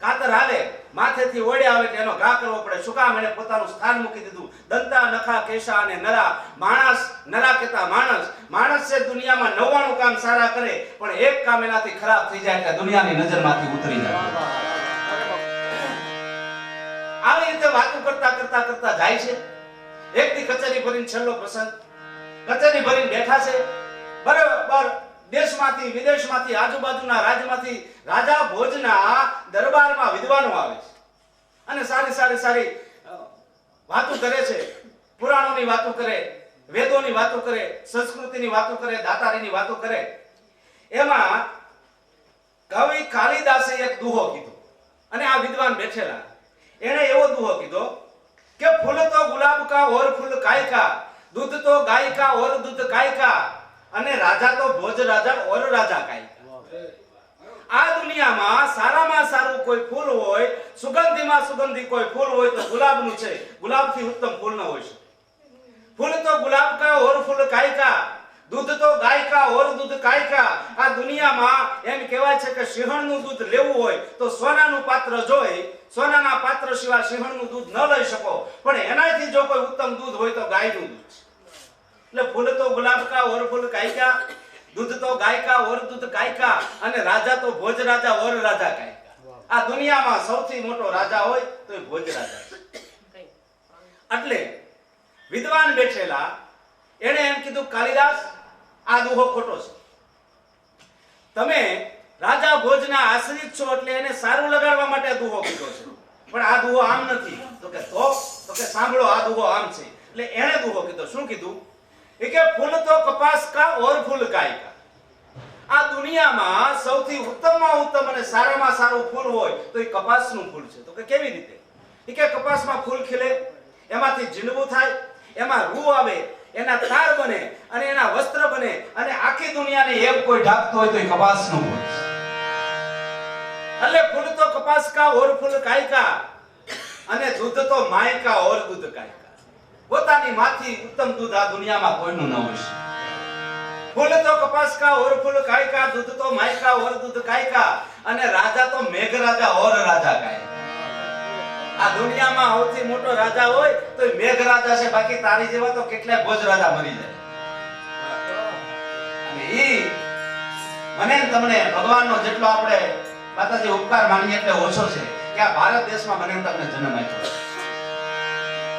કાતર હાલે માથેથી ઓળ્યા આવે એટલે એનો ઘા કરવો પડે. શું કામ? એને પોતાનું સ્થાન મૂકી દીધું. દંતા નખા કેશા અને નરા. માણસ, નરા કહેતા માણસ. માણસ છે દુનિયામાં 99 કામ સારા કરે પણ એક કામ એનાથી ખરાબ થઈ જાય એટલે દુનિયાની નજરમાંથી ઉતરી જાય. આવી રીતે વાતો કરતા કરતા કરતા જાય છે. એક દી કચેરી ભરીને છેલ્લો પ્રસંગ, કચેરી ભરીને બેઠા છે. બરાબર દેશમાંથી વિદેશમાંથી આજુબાજુના રાજ્યમાંથી રાજા ભોજના દરબારમાં વિદ્વાનો આવે છે અને સારી સારી સારી વાતો કરે છે. પુરાણોની વાતો કરે, વેદોની વાતો કરે, સંસ્કૃતિની વાતો કરે, દાતારીની વાતો કરે. એમાં કવિ કાલિદાસે એક દુહો કીધો અને આ વિદ્વાન બેઠેલા એને એવો દુહો કીધો કે ફૂલ તો ગુલાબ કા ઓર ફૂલ કાય કા, દૂધ તો ગાય કા ઓર દૂધ ગાય કા, અને રાજા તો ભોજ રાજા ઓર રાજા કાય. આ દુનિયામાં સારામાં સારું કોઈ ફૂલ હોય, સુગંધીમાં સુગંધી કોઈ ફૂલ હોય તો ગુલાબનું છે. ગુલાબથી ઉત્તમ ફૂલ ન હોય છે. ફૂલ તો ગુલાબ કા ઓર ફૂલ કાય કા, દૂધ તો ગાય કા ઓર દૂધ કાય કા. આ દુનિયામાં એમ કહેવાય છે કે સિંહણનું દૂધ લેવું હોય તો સોનાનું પાત્ર જોઈ, સોનાના પાત્ર સિવાય સિંહણનું દૂધ ન લઈ શકો, પણ એનાથી જો કોઈ ઉત્તમ દૂધ હોય તો ગાયનું દૂધ છે. એટલે ફૂલ તો ગુલાબ કા ઓર ફૂલ કાય કા, દૂધ તો ગાય કા ઓર દૂધ ગાય કા, અને રાજા તો ભોજ રાજા ઓર રાજા કાય કા. આ દુનિયામાં સૌથી મોટો રાજા હોય તો એ ભોજ રાજા છે. એટલે વિદ્વાન બેઠેલા એને એમ કીધું, કાલિદાસ આ દુહો ખોટો છે. તમે રાજા ભોજના આશ્રિત છો એટલે એને સારું લગાડવા માટે દુહો કીધો છે, પણ આ દુહો આમ નથી. તો કે સાંભળો, આ દુહો આમ છે. એટલે એને દુહો કીધો. શું કીધું? એ કે ફૂલ તો કપાસ કા ઓર ફૂલ કાય કા. આ દુનિયામાં સૌથી ઉત્તમમાં ઉત્તમ અને સારામાં સારું ફૂલ હોય તો એ કપાસનું ફૂલ છે. તો કે કેવી રીતે? એ કે કપાસમાં ફૂલ ખીલે, એમાંથી જીંડવું થાય, એમાં રૂ આવે, એના તાર બને અને એના વસ્ત્ર બને અને આખી દુનિયાને એક કોઈ ઢાંકતો હોય તો એ કપાસનું ફૂલ છે. એટલે ફૂલ તો કપાસ કા ઓર ફૂલ કાય કા, અને દૂધ તો માય કા ઓર દૂધ કાય કા. પોતાની માથી ઉત્તમ દૂધ આ દુનિયામાં કોઈનું ન હોય છે. ફૂલ તો કપાસ કા ઓર ફૂલ કાય કા, દૂધ તો માય કા ઓર દૂધ કાય કા, અને રાજા તો મેઘ રાજા ઓર રાજા કાય. આ દુનિયામાં સૌથી મોટો રાજા હોય તો એ મેઘ રાજા છે, બાકી તારી જેવા તો કેટલાય ભોજ રાજા મરી જાય. અને ઈ મને તમને ભગવાનનો જેટલો આપણે માતાજી ઉપકાર માની એટલે ઓછો છે કે આ ભારત દેશમાં મને તમને જન્મ આપ્યો.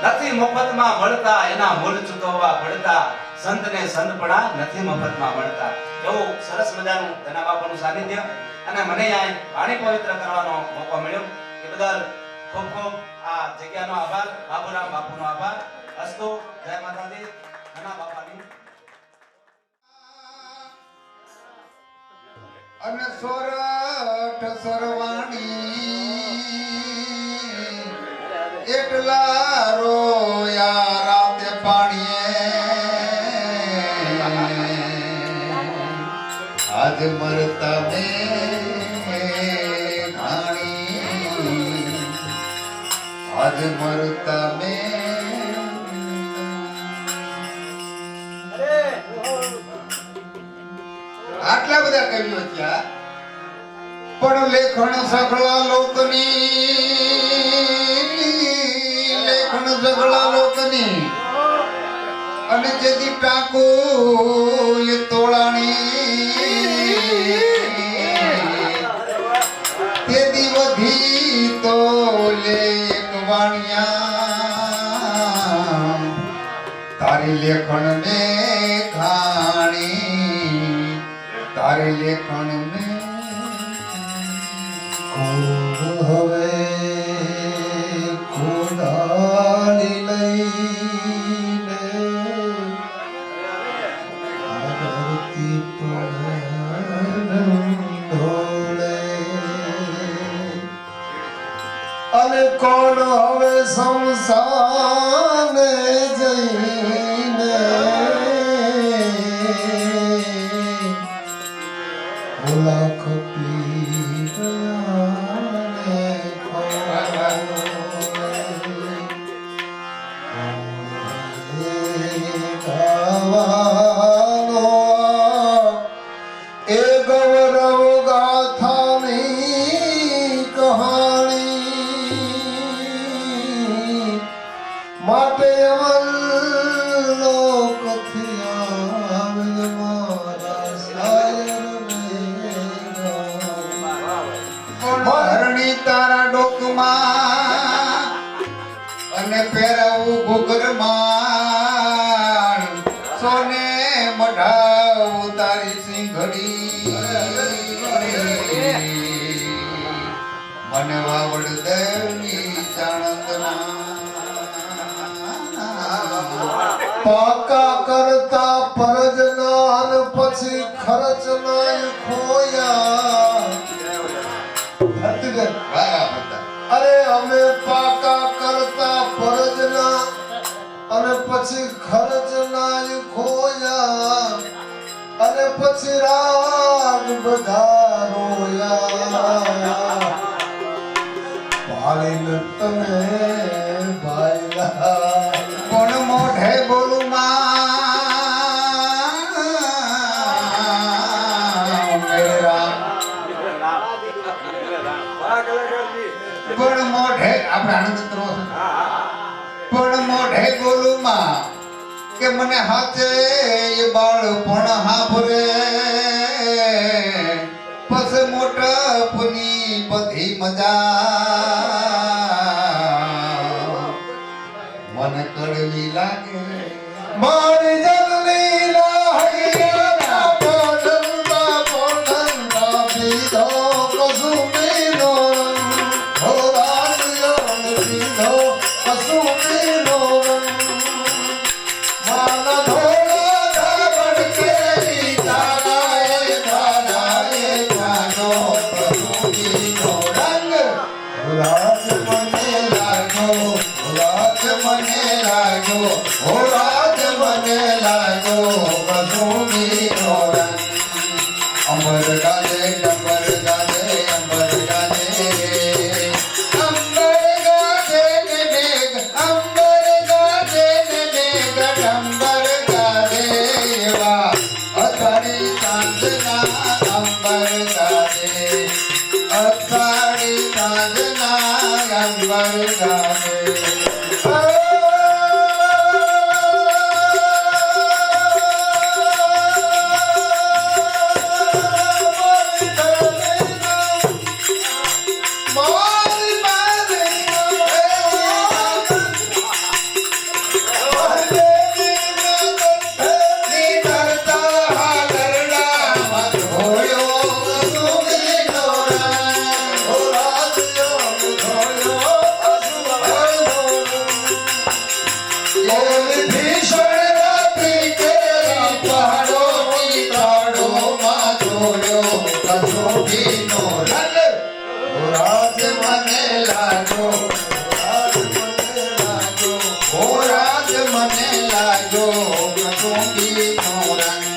નથી મફતમાં મળતા એના મૂળ ચૂકવવા પડતા, સંતને સંતપણા નથી મફતમાં મળતા. એવું સરસ મજાનું ધના બાપાનું સાનિધ્ય અને મને આ વાણી પવિત્ર કરવાનો મોકો મળ્યો એ બદલ ખૂબ ખૂબ આ જગ્યાનો આભાર. બાબુરામ બાપુનો આભાર. અસ્તુ. જય માતાજી. ધના બાપાની અને સોરઠ સરવાણી એટલા રોયા રાતે પાણીએ આજ મરતા મેં ઘાણી આજ મરતા મેં આટલા બધા કવિઓ થયા પણ લેખણ સગળા લોકની અને જેથી ટાકો એ તોળાણી તેથી વધી તો લે એક વાણિયા તારી લેખણ ને ખાણી તારે લેખન મે હવે ખોડાલી લઈને ધરતી પર ઢોળે અને કોણ હવે સંસારને જઈને લાખ પી એ ગૌરવ ગાથાની કહાણી માટે અમલ લોકથી આવે મારા હરણી તારા ડોકમાં અને પહેરાવું ઘૂઘરમાં સોને મઢાવું તારી સિંઘડી મને વાવડ દેવની ચાણંદના પાકા કરતા પરજનાર પછી ખર્ચ નાય ખોયા અરે અમે પાકા કરતા ફરજના અને પછી ખર્ચ નાય ખોયા અને પછી રાગ બધા રોયા ભાળીને તમે ભાઈલા કોણ મોઢે બોલું પણ મોઢે આપણે આનંદ કરવો છે પણ મોઢે બોલું માં કે મને હાચે એ બાળપણ હાભરે પછી મોટપની બધી મજા મને કડવી લાગે મારી જલ્દી લાહિયા પોઢંદા પોઢંદા પીધો કસુમીનો હો રાજ્યોન પીધો કસુમીનો માના ધોળા ધાબડ કેરી તારાએ જાનો પ્રભુજીનો રંગ રાજ મને લાગ્યો રાજ મને લાગ્યો ઓ રાજ મને લાગ્યો કસુમીનો રંગ અંબર ગાજે અંબર ગાજે અંબર ગાજે અંબર ગાજે ને મેઘ અંબર ગાજે ને મેઘ અંબર ગાજે એવા અષાઢી સાંજના અંબર ગાજે અષાઢી સાંજના અંબર ગાજે લાગ્યો કસુંબીનો રંગ ઓ રાજ મને લાગ્યો ઓ રાજ મને લાગ્યો કસુંબીનો રંગ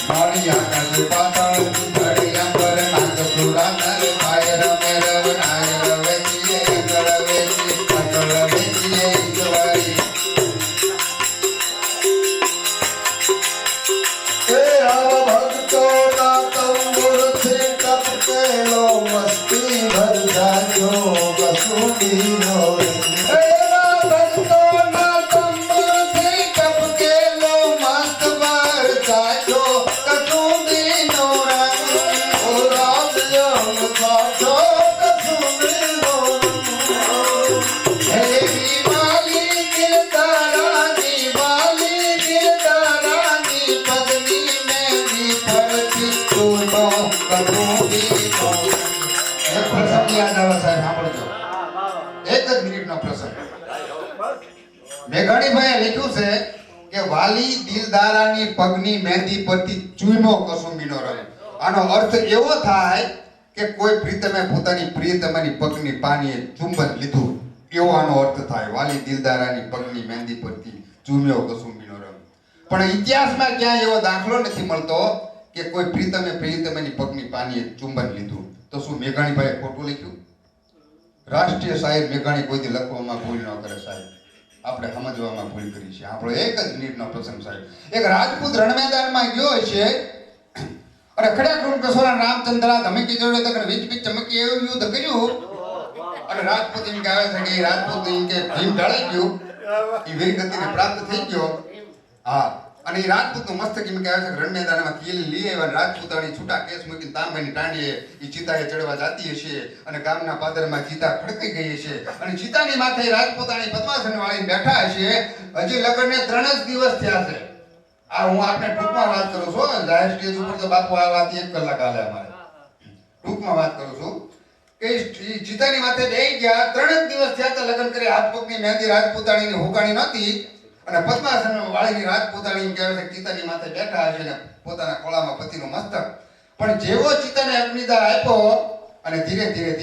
મારી આકાશ પાતાળ ઘડિયા પર નાગ સુરા નર માય રમે રવનાય રવે જીએ ગળવે જી ગળવે જીએ ઈશ્વરી એ આવા ભક્તો ના તંબુરથી ટપકેલો મસ્તી ભર જાજો કસુંબીનો એના ભક્તોના તંબુરથી ટપકેલો મસ્ત વરસાયો કસુંબીનો રંગ ઓ રાજ્યમ સાચો કસુંબીનો એવી વાલી દિલદારાની પગની મહેંદી પરથી તુનો કસુંબીનો એક પ્રસંગ યાદ આવે સાહેબ સાંભળજો એક જ મિનિટનો પ્રસંગ મેઘાણીભાઈએ લખ્યું છે કે વાલી દિલદારાની પગની મહેંદી પરથી ચૂમ્યો કસુંબીનો રંગ આનો અર્થ એવો થાય કે કોઈ પ્રીતમે પોતાની પ્રિયતમાની પગની પાનીએ ચુંબન લીધું એવો આનો અર્થ થાય વાલી દિલદારાની પગની મહેંદી પરથી ચૂમ્યો કસુંબીનો રંગ પણ ઇતિહાસમાં ક્યાંય એવો દાખલો નથી મળતો કે કોઈ પ્રીતમે પ્રિયતમાની પગની પાનીએ ચુંબન લીધું તો શું મેઘાણીભાઈએ ખોટું લખ્યું રાષ્ટ્રીય શાયર મેઘાણી કોઈથી લખવામાં ભૂલ ન કરે સાહેબ આપણે સમજવામાં ભૂલ કરી છે આપણો એક જ મિનિટનો પ્રસંગ સાહેબ એક રાજપૂત રણમેદાનમાં ગયો છે અને ખડા કૃમ કસોરા રામચંદ્રા ધમકી જોડે તક વીજ બીજ ચમકી એવું યુદ્ધ કર્યું અને રાજપૂત એમ કહેવાય છે કે એ રાજપૂત એમ કે ભીમ ઢાળી ગયું એ વીરગતિને પ્રાપ્ત થઈ ગયો હા અને એ રાજપૂતનું મસ્તક એમ કહેવાય છે કે રણમેદાનમાં કિલ લઈ આવ્યા રાજપૂતાણી છૂટા કેસ મૂકીને તાંબાની ટાંડીએ એ ચિતાએ ચડવા જાતી હશે અને ગામના પાદરમાં ચિતા ખડકાઈ ગઈ હશે અને ચિતાની માથે રાજપૂતાણી પદ્માસન વાળીને બેઠા હશે હજી લગ્નને 3 જ દિવસ થયા છે આ હું આપને ટૂંકમાં વાત કરું છું જાહેર સ્ટેજ ઉપર તો બાપુ આ વાત 1 કલાક હાલે અમારે ટૂંકમાં વાત કરું છું કે ચિતાની માથે બેહી ગયા 3 જ દિવસ થયા તો લગ્ન કરી હાથ પગની મહેંદી રાજપૂતાણીની હુકાણી નહોતી અને પદ્માસન વાળીની રાજપૂતાણી એમ કહેવાય છે ચિતાની માથે બેઠા હશે ને પોતાના ખોળામાં પતિનું મસ્તક પણ જેવો ચિતાને અગ્નિદાહ આપ્યો અને ધીરે ધીરે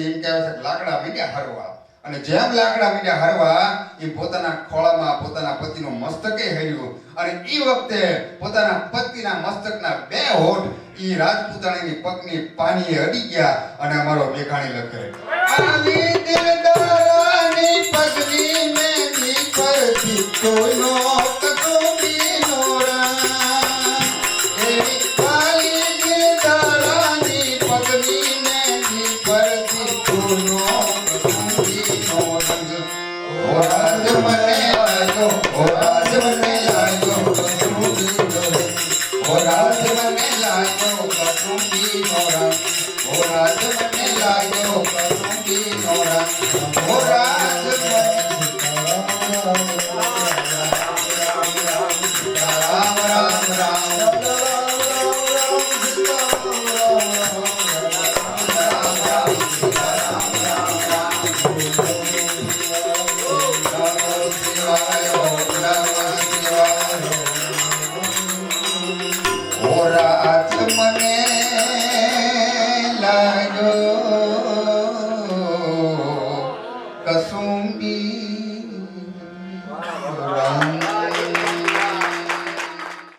એમ કહેવાય છે લાકડા મીંડ્યા હરવા અને જેમ લાકડા મીંડ્યા હરવા એ પોતાના ખોળામાં પોતાના પતિનું મસ્તકે હર્યું અને એ વખતે પોતાના પતિના મસ્તકના 2 હોઠ ઈ રાજપૂતાણીની પગની પાણીએ અડી ગયા અને અમારો મેઘાણી લખે આવી દિલદારાની પગની મહેંદી પરથી કોઈનો કસુંબીનો રંગ એવી વાલી દિલદારાની પગની મહેંદી પરથી કોઈનો કસુંબીનો રંગ ઓ રાજ મને લાગ્યો ઓ રાજ મને લાગ્યો કસુંબીનો રંગ ઓ રાજ મને લાગ્યો કસુંબીનો રંગ ઓ રાજ મને લાગ્યો કસુંબીનો રંગ ઓ રાજ રામ રામ રામ ઓ રાજ મને